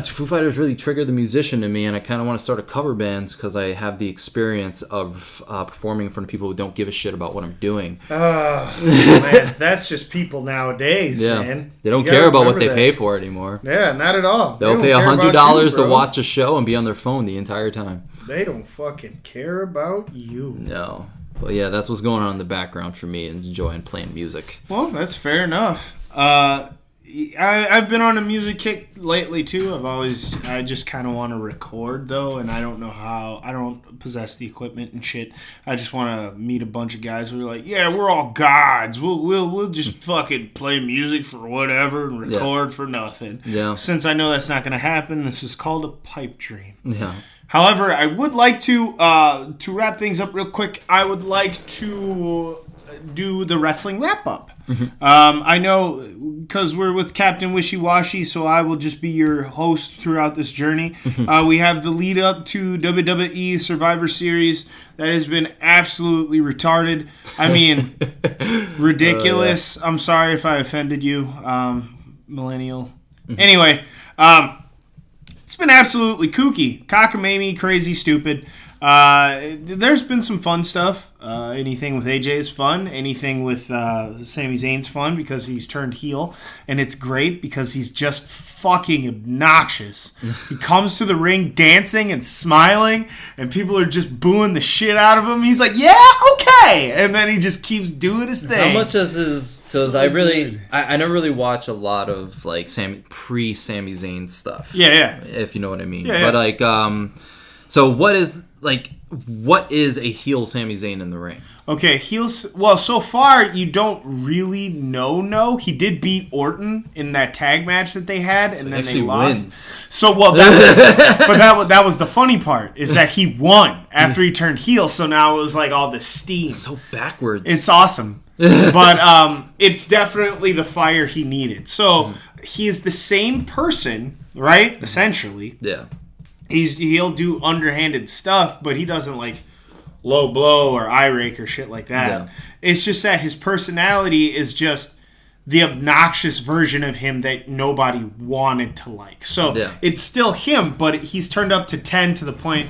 Foo Fighters really triggered the musician in me, and I kind of want to start a cover band because I have the experience of performing in front of people who don't give a shit about what I'm doing. Man, that's just people nowadays, man. They don't care about what they pay for anymore. Yeah, not at all. They'll pay $100 to watch a show and be on their phone the entire time. They don't fucking care about you. No. But yeah, that's what's going on in the background for me, and enjoying playing music. Well, that's fair enough. I've been on a music kick lately too. I just kind of want to record though, and I don't know how. I don't possess the equipment and shit. I just want to meet a bunch of guys who are like, yeah, we're all gods. We'll just fucking play music for whatever and record for nothing. Yeah. Since I know that's not going to happen, this is called a pipe dream. Yeah. However, I would like to wrap things up real quick. I would like to do the wrestling wrap up. Mm-hmm. I know because we're with Captain Wishy Washy, so I will just be your host throughout this journey. Mm-hmm. We have the lead up to WWE Survivor Series that has been absolutely retarded. I mean, ridiculous. I'm sorry if I offended you, millennial. Mm-hmm. Anyway, it's been absolutely kooky, cockamamie, crazy, stupid. There's been some fun stuff. Anything with AJ is fun. Anything with Sami Zayn's fun because he's turned heel. And it's great because he's just fucking obnoxious. He comes to the ring dancing and smiling, and people are just booing the shit out of him. He's like, yeah, okay. And then he just keeps doing his thing. How much is his... Because I never really watch a lot of like pre-Sami Zayn stuff. Yeah. If you know what I mean. Yeah. But like, so what is a heel Sami Zayn in the ring? Okay, heels. Well, so far you don't really know. No, he did beat Orton in that tag match that they had, and then they lost. Wins. So that was the funny part is that he won after he turned heel. So now it was like all this steam. It's so backwards. It's awesome, but it's definitely the fire he needed. So he is the same person, right? Essentially, yeah. He'll do underhanded stuff, but he doesn't like low blow or eye rake or shit like that. Yeah. It's just that his personality is just the obnoxious version of him that nobody wanted to like. So it's still him, but he's turned up to 10 to the point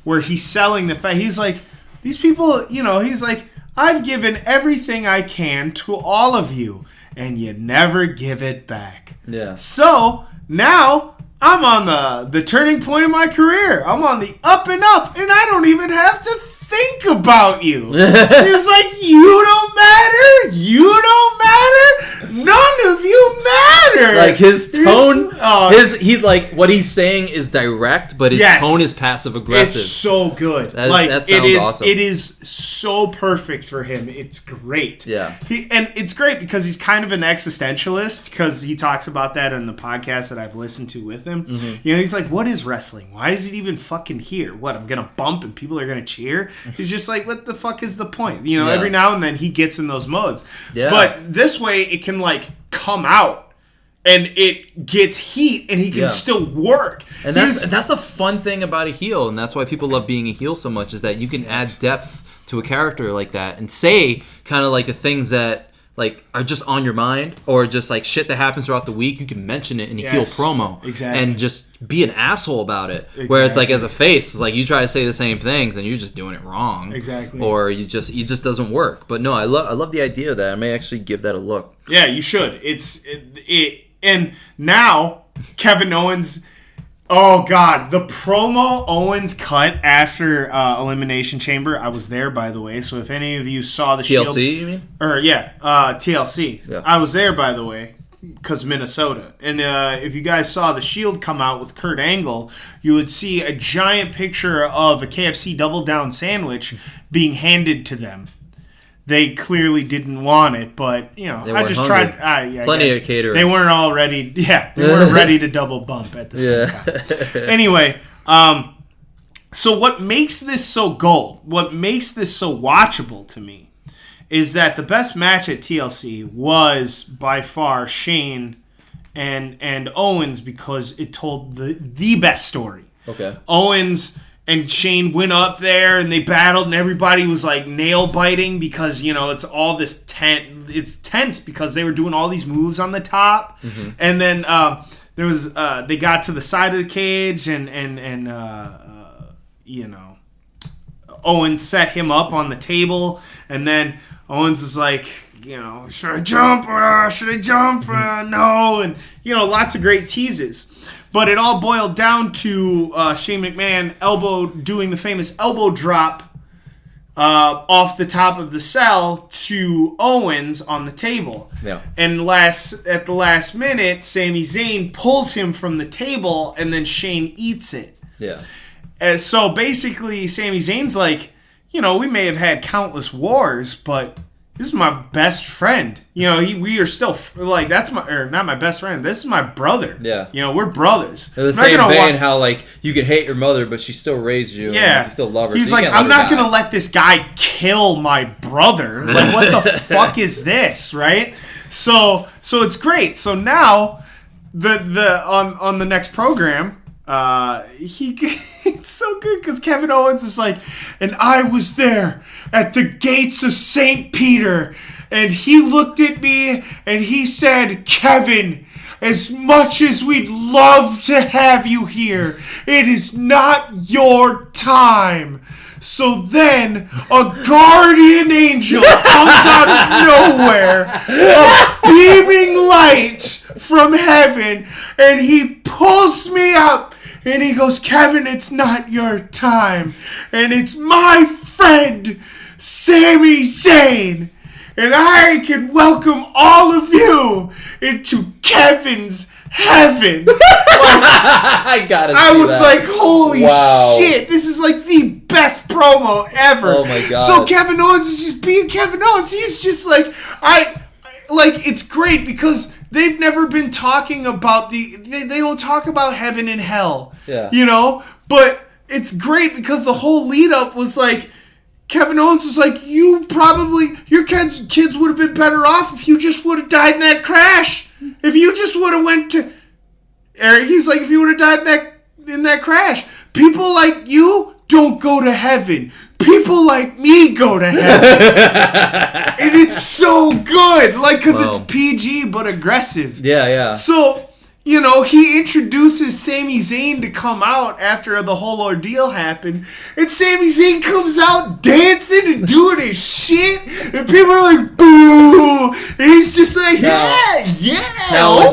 where he's selling the fact. He's like, these people, he's like, I've given everything I can to all of you, and you never give it back. Yeah. So now I'm on the turning point of my career. I'm on the up and up, and I don't even have to think about you. It's like, you don't matter. You don't matter. None of you matter. Like his tone, what he's saying is direct, but his tone is passive aggressive. It's so good. That sounds awesome. It is so perfect for him. It's great. Yeah. And it's great because he's kind of an existentialist, because he talks about that in the podcast that I've listened to with him. Mm-hmm. He's like, what is wrestling? Why is it even fucking here? What, I'm going to bump and people are going to cheer? He's just like, what the fuck is the point? Every now and then he gets in those modes. Yeah. But this way it can come out and it gets heat and he can still work. And that's a fun thing about a heel, and that's why people love being a heel so much, is that you can add depth to a character like that and say kind of like the things that are just on your mind, or just like shit that happens throughout the week. You can mention it in a heel promo, and just be an asshole about it. Exactly. Where it's like, as a face, it's like you try to say the same things and you're just doing it wrong. Exactly. Or it just doesn't work. But no, I love the idea of that. I may actually give that a look. Yeah, you should. And now Kevin Owens. Oh, God. The promo Owens cut after Elimination Chamber. I was there, by the way. So if any of you saw the Shield... TLC, you mean? TLC. Yeah. I was there, by the way, because Minnesota. And if you guys saw the Shield come out with Kurt Angle, you would see a giant picture of a KFC Double Down sandwich being handed to them. they clearly didn't want it, but I just tried. Plenty of catering. They weren't all ready. Yeah, they weren't ready to double bump at the same time. Anyway, so what makes this so gold? What makes this so watchable to me is that the best match at TLC was by far Shane and Owens, because it told the best story. Okay. Owens and Shane went up there and they battled, and everybody was like nail biting because it's all this it's tense because they were doing all these moves on the top, and then there was they got to the side of the cage and Owens set him up on the table, and then Owens was like, should I jump? Should I jump? No. And, lots of great teases. But it all boiled down to Shane McMahon doing the famous elbow drop off the top of the cell to Owens on the table. Yeah. And at the last minute, Sami Zayn pulls him from the table, and then Shane eats it. Yeah. So basically, Sami Zayn's like, we may have had countless wars, but this is my best friend. We are still like, that's not my best friend. This is my brother. Yeah. We're brothers. In the same vein, how like you can hate your mother, but she still raised you. Yeah. And you still love her. He's so like, I'm not gonna let this guy kill my brother. Like, what the fuck is this, right? So it's great. So now on the next program, it's so good because Kevin Owens is like, and I was there at the gates of St. Peter, and he looked at me and he said, Kevin, as much as we'd love to have you here, it is not your time. So then a guardian angel comes out of nowhere, a beaming light from heaven, and he pulls me up. And he goes, Kevin, it's not your time. And it's my friend, Sami Zayn. And I can welcome all of you into Kevin's heaven. I was like, holy shit. This is like the best promo ever. Oh my God. So Kevin Owens is just being Kevin Owens. He's just like, it's great because they've never been talking about they don't talk about heaven and hell. Yeah. But it's great because the whole lead up was like, Kevin Owens was like, your kids would have been better off if you just would have died in that crash. If you just would have went to, Eric, he was like, if you would have died in that crash. People like you don't go to heaven. People like me go to heaven. And it's so good. Like, because it's PG but aggressive. Yeah. So, he introduces Sami Zayn to come out after the whole ordeal happened. And Sami Zayn comes out dancing and doing his shit. And people are like, boo. And he's just like, Now,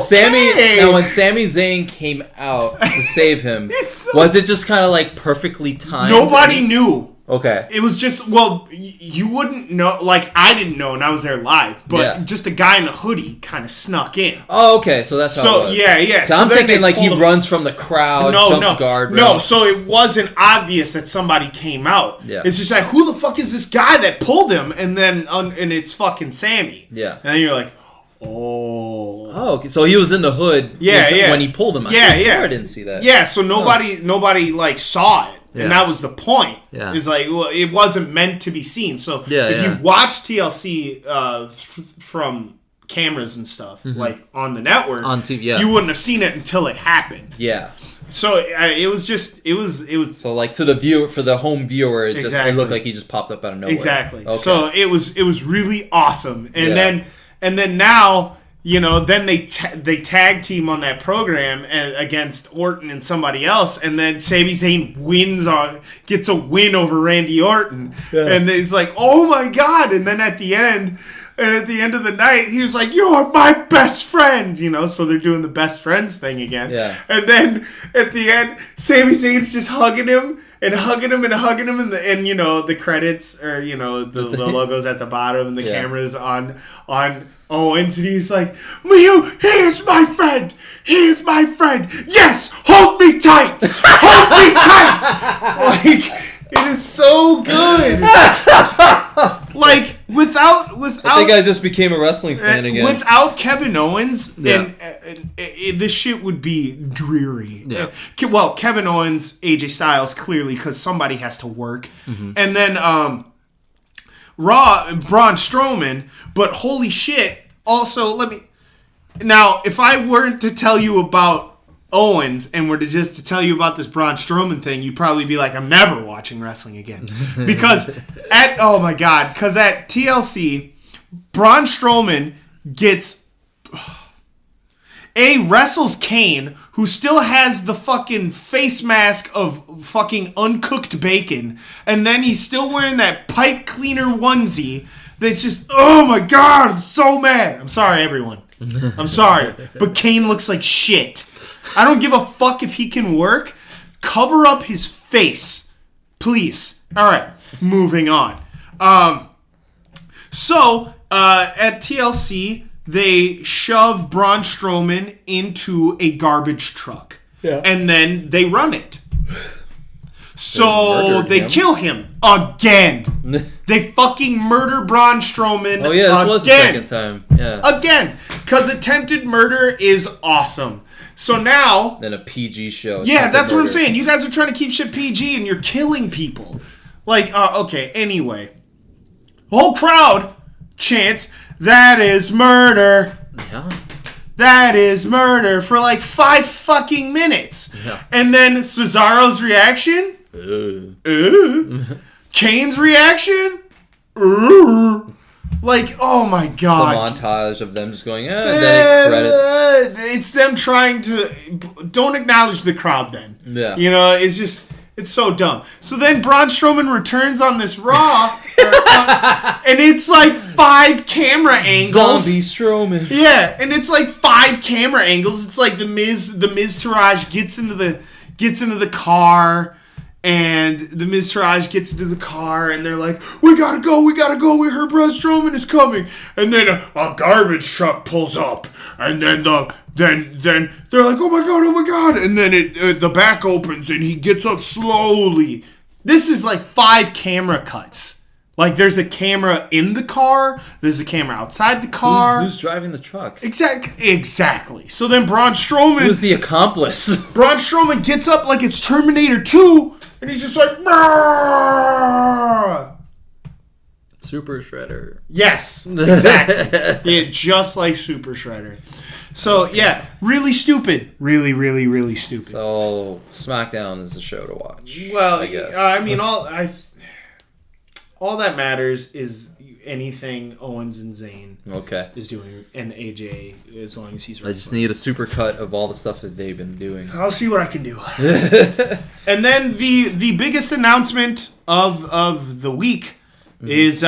when Sami Zayn came out to save him, was it just kind of like perfectly timed? Nobody knew. Okay. It was just, you wouldn't know, like, I didn't know, and I was there live, but just a guy in a hoodie kind of snuck in. Oh, okay, so that's how it was. Yeah. So I'm thinking, like, he runs from the crowd, jumps guard. No, so it wasn't obvious that somebody came out. Yeah. It's just like, who the fuck is this guy that pulled him? And then, and it's fucking Sammy. Yeah. And then you're like, oh, okay. So he was in the hood when he pulled him. I swear I didn't see that. Yeah, so nobody like, saw it. Yeah. And that was the point. Yeah. Is like, it wasn't meant to be seen. So if you watch TLC from cameras and stuff, like on the network, on TV, you wouldn't have seen it until it happened. Yeah. So it was. So like to the viewer, for the home viewer, it looked like he just popped up out of nowhere. Exactly. Okay. So it was really awesome. And then now, then they tag team on that program against Orton and somebody else, and then Sami Zayn gets a win over Randy Orton, and it's like, oh my God! And then at the end of the night, he was like, "You're my best friend," So they're doing the best friends thing again. Yeah. And then at the end, Sami Zayn's just hugging him. And hugging him, and the credits or the logos at the bottom, and the cameras on Owens, and he's like, he is my friend. He is my friend. Yes, hold me tight. Hold me tight. Like, it is so good. Like, without think I just became a wrestling fan again. Without Kevin Owens, and this shit would be dreary. Yeah. Well, Kevin Owens, AJ Styles, clearly, because somebody has to work. Mm-hmm. And then Raw, Braun Strowman. But holy shit, also, now, if I weren't to tell you about Owens and were to tell you about this Braun Strowman thing, you'd probably be like, I'm never watching wrestling again. Because at TLC, Braun Strowman wrestles Kane, who still has the fucking face mask of fucking uncooked bacon, and then he's still wearing that pipe cleaner onesie that's just, oh my god, I'm so mad. I'm sorry, everyone. I'm sorry. But Kane looks like shit. I don't give a fuck if he can work. Cover up his face. Please. Alright, moving on. So, at TLC, they shove Braun Strowman into a garbage truck. Yeah. And then they run it. So they kill him again. They fucking murder Braun Strowman. Oh yeah, this was the second time. Yeah. Again. Because attempted murder is awesome. So now... Then a PG show. Yeah, that's what I'm saying. You guys are trying to keep shit PG and you're killing people. Okay, anyway. Whole crowd chants, that is murder. Yeah. That is murder for 5 fucking minutes. Yeah. And then Cesaro's reaction? Kane's reaction? Oh my god. It's a montage of them just going, and then credits. It's them trying to... Don't acknowledge the crowd then. Yeah. It's just... It's so dumb. So then Braun Strowman returns on this Raw, and it's 5 camera angles. Zombie Strowman. Yeah, and it's 5 camera angles. It's the Miz Taraj gets into the car, and the Miz Taraj gets into the car, and they're like, we gotta go, we heard Braun Strowman is coming. And then a garbage truck pulls up, and then Then they're like, oh my god, and then the back opens and he gets up slowly. This is 5 camera cuts. There's a camera in the car, there's a camera outside the car. Who's driving the truck? Exactly. So then Braun Strowman... Who's the accomplice? Braun Strowman gets up like it's Terminator 2, and he's just like... Brrr! Super Shredder. Yes, exactly. Yeah, just like Super Shredder. So, yeah, really stupid. Really, really, really stupid. So, SmackDown is a show to watch. Well, I guess. All that matters is anything Owens and Zayn is doing, and AJ, as long as he's wrestling. I just need a super cut of all the stuff that they've been doing. I'll see what I can do. And then the biggest announcement of the week is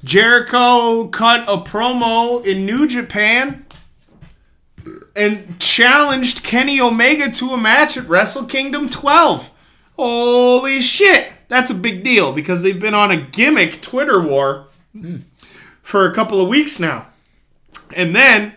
Jericho cut a promo in New Japan and challenged Kenny Omega to a match at Wrestle Kingdom 12. Holy shit! That's a big deal because they've been on a gimmick Twitter war for a couple of weeks now. And then,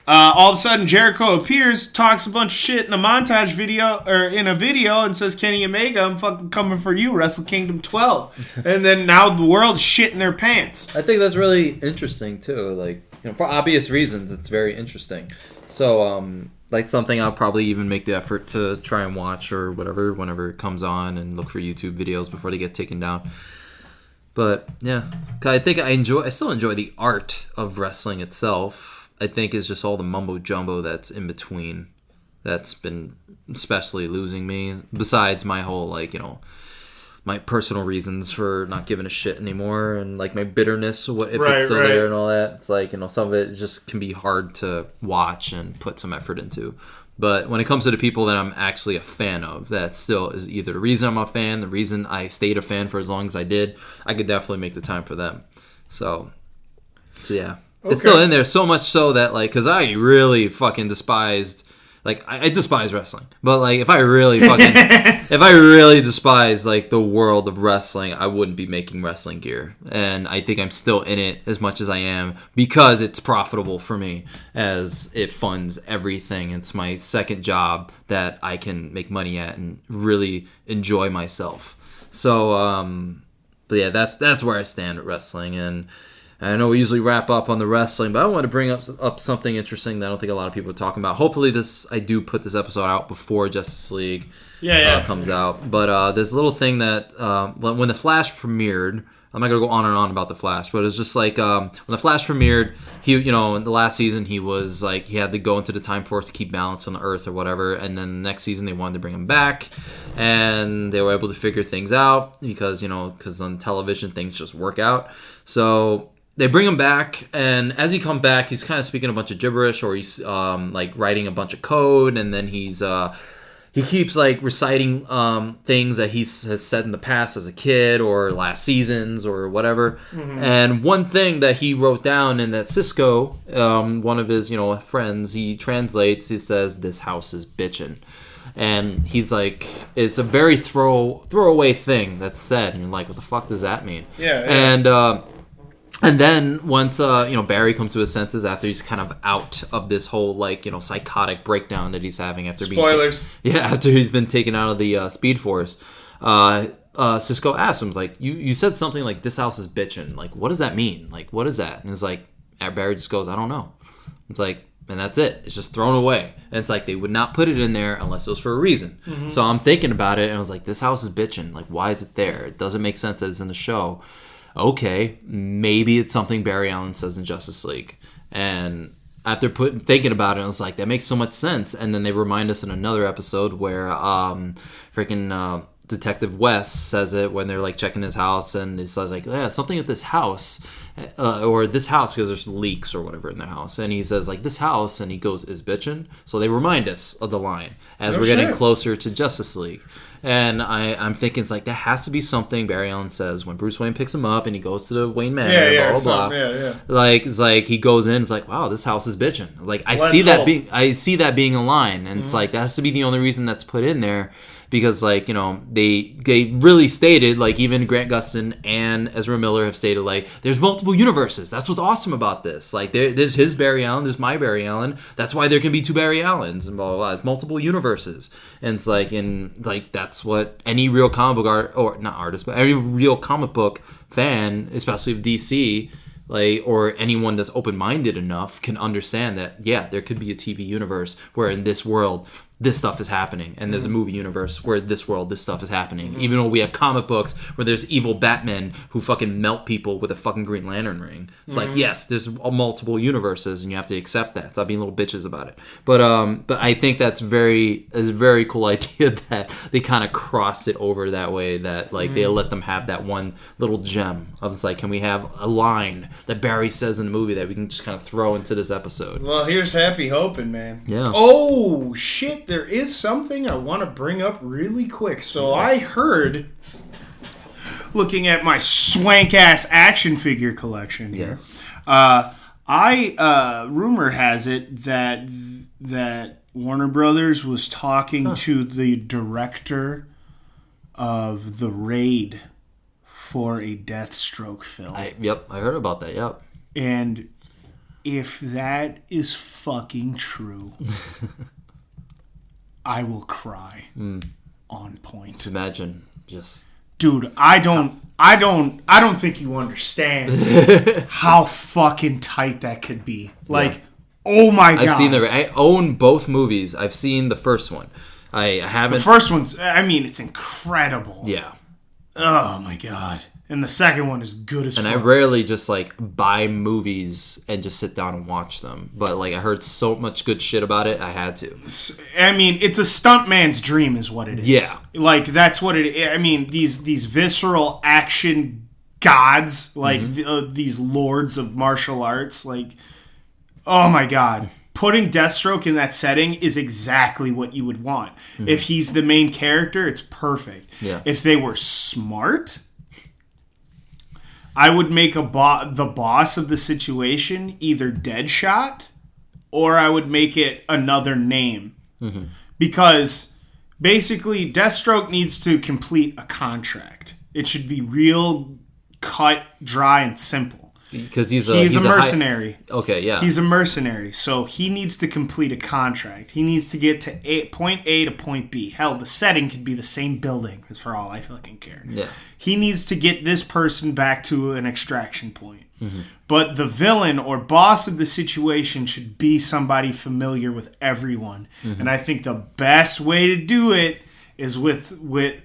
all of a sudden, Jericho appears, talks a bunch of shit in a montage video, or in a video, and says, Kenny Omega, I'm fucking coming for you, Wrestle Kingdom 12. And then now the world's shitting their pants. I think that's really interesting, too. For obvious reasons, it's very interesting. So, something I'll probably even make the effort to try and watch or whatever whenever it comes on and look for YouTube videos before they get taken down. But, yeah. I think I still enjoy the art of wrestling itself. I think it's just all the mumbo-jumbo that's in between that's been especially losing me. Besides my whole, my personal reasons for not giving a shit anymore and my bitterness if it's still there and all that. It's some of it just can be hard to watch and put some effort into. But when it comes to the people that I'm actually a fan of, that still is either the reason I'm a fan, the reason I stayed a fan for as long as I did, I could definitely make the time for them. So yeah. Okay. It's still in there so much so that because I really fucking despised I despise wrestling, but if I really despise the world of wrestling, I wouldn't be making wrestling gear. And I think I'm still in it as much as I am because it's profitable for me, as it funds everything. It's my second job that I can make money at and really enjoy myself. So, but yeah, that's where I stand at wrestling. And I know we usually wrap up on the wrestling, but I want to bring up something interesting that I don't think a lot of people are talking about. Hopefully I do put this episode out before Justice League comes out. But there's a little thing that when The Flash premiered, I'm not going to go on and on about The Flash, but it's just like when The Flash premiered, he, in the last season, he was like, he had to go into the Time Force to keep balance on the Earth or whatever. And then the next season, they wanted to bring him back. And they were able to figure things out because on television, things just work out. So they bring him back. And as he comes back, he's kind of speaking a bunch of gibberish, or he's like writing a bunch of code. And then he keeps like reciting things that he has said in the past as a kid or last seasons or whatever. Mm-hmm. And one thing that he wrote down, and that Cisco, one of his friends, he translates. He says, "This house is bitchin'," and he's like, it's a very throwaway thing that's said, and you're like, what the fuck does that mean? Yeah. And then once Barry comes to his senses after he's kind of out of this whole psychotic breakdown that he's having after after he's been taken out of the Speed Force, Cisco asks him, like, you said something like, "This house is bitchin'." Like, what does that mean? Like, what is that? And it's like, Barry just goes, "I don't know." It's like, and that's it. It's just thrown away. And it's like they would not put it in there unless it was for a reason. Mm-hmm. So I'm thinking about it, and I was like, this house is bitchin'. Like, why is it there? It doesn't make sense that it's in the show. Okay, maybe it's something Barry Allen says in Justice League. And after thinking about it, I was like, that makes so much sense. And then they remind us in another episode where Detective West says it when they're like checking his house, and he says like, yeah, something at this house, or this house, because there's leaks or whatever in their house, and he says like, this house, and he goes, is bitchin'. So they remind us of the line as we're getting closer to Justice League. And I'm thinking it's like, that has to be something Barry Allen says when Bruce Wayne picks him up and he goes to the Wayne Manor, blah blah blah. Like, it's like he goes in, it's like, wow, this house is bitchin'. Like, I see that being a line, and it's like that has to be the only reason that's put in there. Because, they really stated, like, even Grant Gustin and Ezra Miller have stated, like, there's multiple universes. That's what's awesome about this. Like, there's his Barry Allen, there's my Barry Allen. That's why there can be two Barry Allens and blah, blah, blah. It's multiple universes. And it's like, that's what any real comic book any real comic book fan, especially of DC, or anyone that's open-minded enough, can understand that, yeah, there could be a TV universe where in this world this stuff is happening, and there's a movie universe where this stuff is happening. Even though we have comic books where there's evil Batman who fucking melt people with a fucking Green Lantern ring. It's like, yes, there's multiple universes, and you have to accept that. Stop being little bitches about it. But I think that's a very cool idea that they kind of crossed it over that way, that they let them have that one little gem of, it's like, can we have a line that Barry says in the movie that we can just kind of throw into this episode? Well, here's happy hoping, man. Yeah. Oh shit, there is something I want to bring up really quick. So I heard, looking at my swank ass action figure collection here, rumor has it that Warner Brothers was talking to the director of The Raid for a Deathstroke film. I heard about that. Yep. And if that is fucking true, I will cry on point. Imagine just, dude. I don't think you understand how fucking tight that could be. Like, oh my god! I've seen I own both movies. I've seen the first one. I haven't. The first one's, I mean, it's incredible. Yeah. Oh my god. And the second one is good as fuck. And I rarely just buy movies and just sit down and watch them. But I heard so much good shit about it, I had to. I mean, it's a stuntman's dream is what it is. Yeah. That's what it is. I mean, these visceral action gods, these lords of martial arts, oh my god. Putting Deathstroke in that setting is exactly what you would want. Mm-hmm. If he's the main character, it's perfect. Yeah. If they were smart, I would make the boss of the situation either Deadshot, or I would make it another name. Mm-hmm. Because basically Deathstroke needs to complete a contract. It should be real cut, dry, and simple. Because he's a mercenary. Okay, yeah. He's a mercenary, so he needs to complete a contract. He needs to get to point A to point B. Hell, the setting could be the same building, because for all I fucking care. Yeah. He needs to get this person back to an extraction point. But the villain or boss of the situation should be somebody familiar with everyone. And I think the best way to do it is with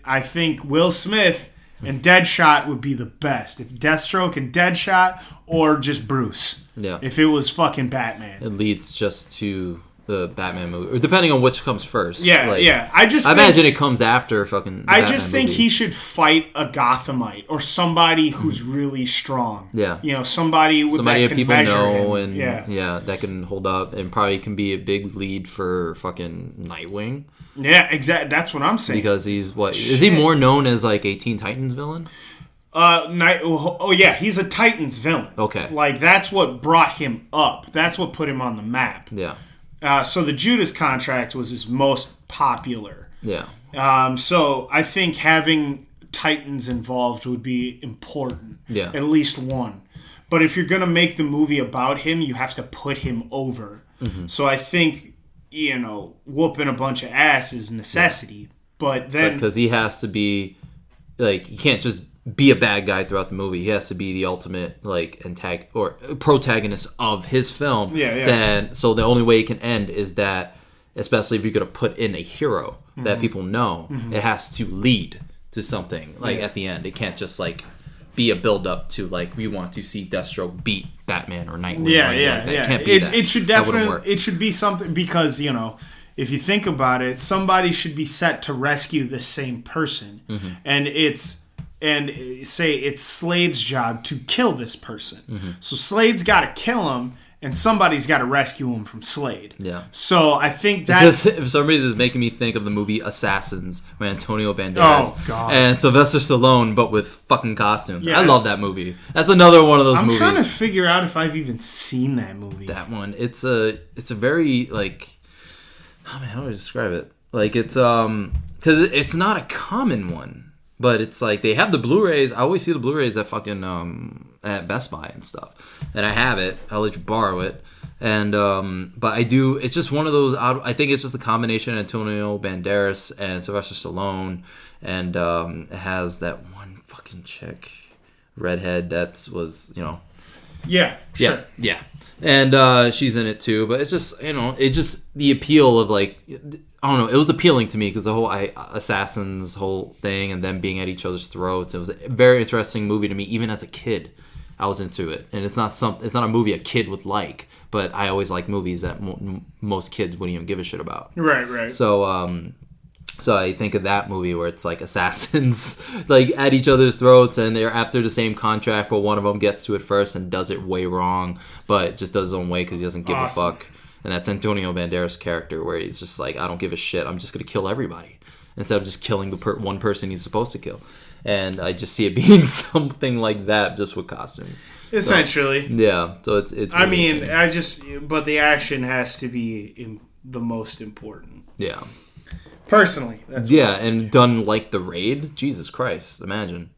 I think Will Smith and Deadshot would be the best. If Deathstroke and Deadshot, or just Bruce. Yeah. If it was fucking Batman. It leads just to the Batman movie, or depending on which comes first. Yeah, like, yeah. I imagine it comes after fucking. I just think he should fight a Gothamite or somebody who's really strong. Yeah, somebody that can people measure know him. and that can hold up and probably can be a big lead for fucking Nightwing. Yeah, exactly. That's what I'm saying. Because he's is he more known as like a Teen Titans villain? He's a Titans villain. Okay, like that's what brought him up. That's what put him on the map. Yeah. So the Judas Contract was his most popular. Yeah. So I think having Titans involved would be important. Yeah. At least one. But if you're going to make the movie about him, you have to put him over. So I think, whooping a bunch of ass is necessity. Yeah. But then... Because he has to be... Like, he can't just be a bad guy throughout the movie. He has to be the ultimate protagonist of his film. Yeah. So the only way it can end is that, especially if you're going to put in a hero that people know, it has to lead to something at the end. It can't just be a build up to we want to see Deathstroke beat Batman or Nightwing. It can't be that. It should definitely it should be something because if you think about it, somebody should be set to rescue the same person, and say it's Slade's job to kill this person. So Slade's got to kill him, and somebody's got to rescue him from Slade. Yeah. So I think that's... For some reason, it's making me think of the movie Assassins with Antonio Banderas and Sylvester Stallone, but with fucking costumes. Yes. I love that movie. That's another one of those movies. I'm trying to figure out if I've even seen that movie. That one. It's a very, how do I describe it? It's, because it's not a common one. But it's they have the Blu-rays. I always see the Blu-rays at fucking at Best Buy and stuff. And I have it. I'll let you borrow it. And but I do. It's just one of those. I think it's just the combination of Antonio Banderas and Sylvester Stallone, and it has that one fucking chick, redhead. Yeah. Sure. Yeah. And she's in it too. But it's just it's just the appeal of I don't know. It was appealing to me because the whole Assassins whole thing and them being at each other's throats. It was a very interesting movie to me. Even as a kid, I was into it. And it's not a movie a kid would like, but I always like movies that most kids wouldn't even give a shit about. Right. So, so I think of that movie where it's assassins at each other's throats and they're after the same contract, but one of them gets to it first and does it way wrong, but just does his own way because he doesn't give a fuck. And that's Antonio Banderas' character where he's just I don't give a shit. I'm just going to kill everybody instead of just killing the one person he's supposed to kill. And I just see it being something like that just with costumes. Essentially. So, yeah. So it's really but the action has to be the most important. Yeah. Personally. That's and done like The Raid. Jesus Christ. Imagine.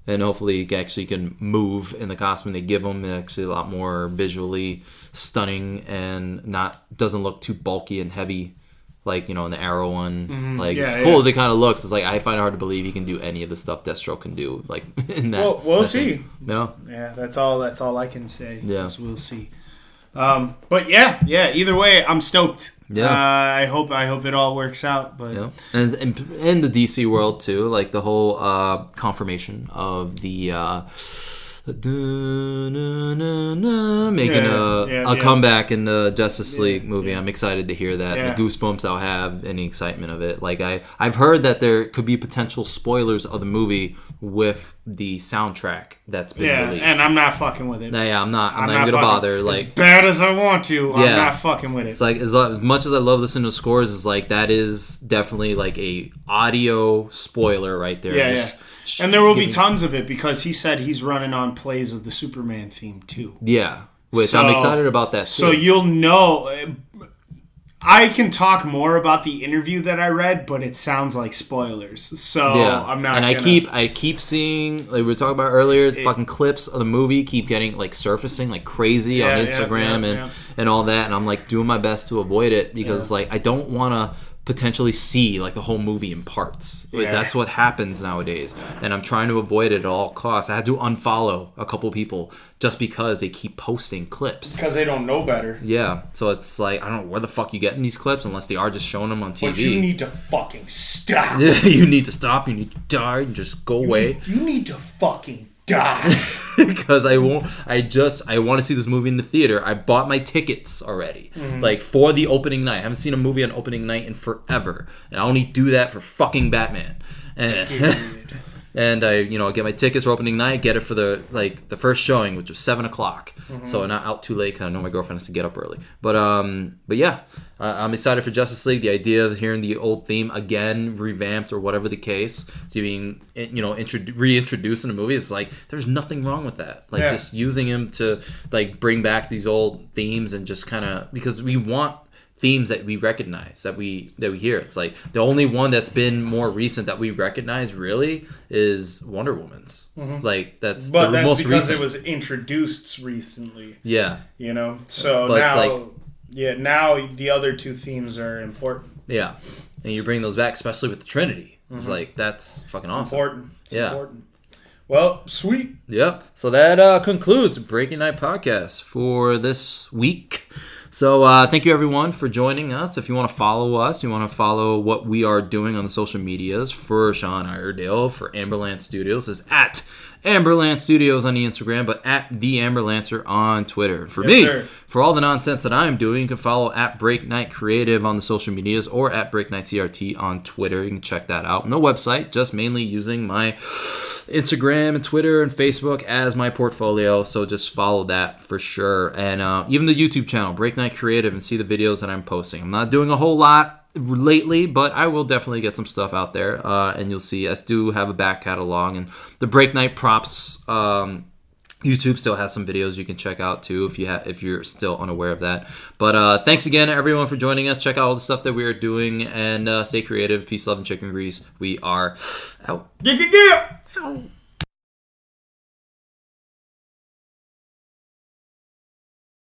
And hopefully he actually can move in the costume they give him. It's actually a lot more visually stunning and doesn't look too bulky and heavy in the Arrow one. As cool as it kind of looks, it's I find it hard to believe he can do any of the stuff Deathstroke can do in that. Well, we'll see. No. Yeah, that's all I can say. Yeah. We'll see. But either way, I'm stoked. Yeah. I hope it all works out. But and in the DC world too, the whole confirmation of the making a comeback in the Justice League movie. I'm excited to hear that. The goosebumps I'll have and the excitement of it. I've heard that there could be potential spoilers of the movie with the soundtrack that's been released. And I'm not fucking with it. I'm not even gonna bother. As bad as I want to, I'm not fucking with it. It's as much as I love listening to scores, is that is definitely a audio spoiler right there. And there will be tons of it because he said he's running on plays of the Superman theme too. Yeah, which I'm excited about that too. So you'll know. I can talk more about the interview that I read, but it sounds like spoilers. So I'm not. And I keep seeing, we were talking about earlier, fucking clips of the movie keep getting surfacing like crazy on Instagram and all that, and I'm doing my best to avoid it because I don't want to potentially see like the whole movie in parts. Like, Yeah. that's what happens nowadays, and I'm trying to avoid it at all costs. I had to unfollow a couple people just because they keep posting clips. Because they don't know better. Yeah, so it's like, I don't know where the fuck you getting these clips unless they are just showing them on TV. But you need to fucking stop. Yeah, you need to stop. You need to die and just go away. You need to fucking die. Because I want to see this movie in the theater. I bought my tickets already, like for the opening night. I haven't seen a movie on opening night in forever, and I only do that for fucking Batman. And I, get my tickets for opening night, get it for the first showing, which was 7:00. So I'm not out too late because I know my girlfriend has to get up early. But yeah, I'm excited for Justice League. The idea of hearing the old theme again, revamped or whatever the case, to being reintroduced in the movie, is like, there's nothing wrong with that. Like just using him to like bring back these old themes and just kind of, because we want themes that we recognize, that we hear. It's like the only one that's been more recent that we recognize really is Wonder Woman's. Like that's But the that's most because recent. it was introduced recently. Yeah. So But now, it's now the other two themes are important. Yeah. And you bring those back, especially with the Trinity. It's like, that's fucking awesome. Important. It's Yeah. important. Well, sweet. Yep. So that concludes the Break Knyte podcast for this week. So thank you, everyone, for joining us. If you want to follow us, you want to follow what we are doing on the social medias, for Sean Iredale, for Amberland Studios, is at Amberland Studios on the Instagram, but at The Amberlancer on Twitter. For me, for all the nonsense that I'm doing, you can follow at Break Knyte Creative on the social medias, or at Break Knyte CRT on Twitter. You can check that out. No website, just mainly using my Instagram and Twitter and Facebook as my portfolio, so just follow that for sure. And even the YouTube channel, Break Knyte Creative, and see the videos that I'm posting. I'm not doing a whole lot lately, but I will definitely get some stuff out there, and you'll see I do have a back catalog, and the Break Knyte Props YouTube still has some videos you can check out too if you're still unaware of that. But thanks again everyone for joining us. Check out all the stuff that we are doing, and stay creative. Peace, love, and chicken grease. We are out. Yeah.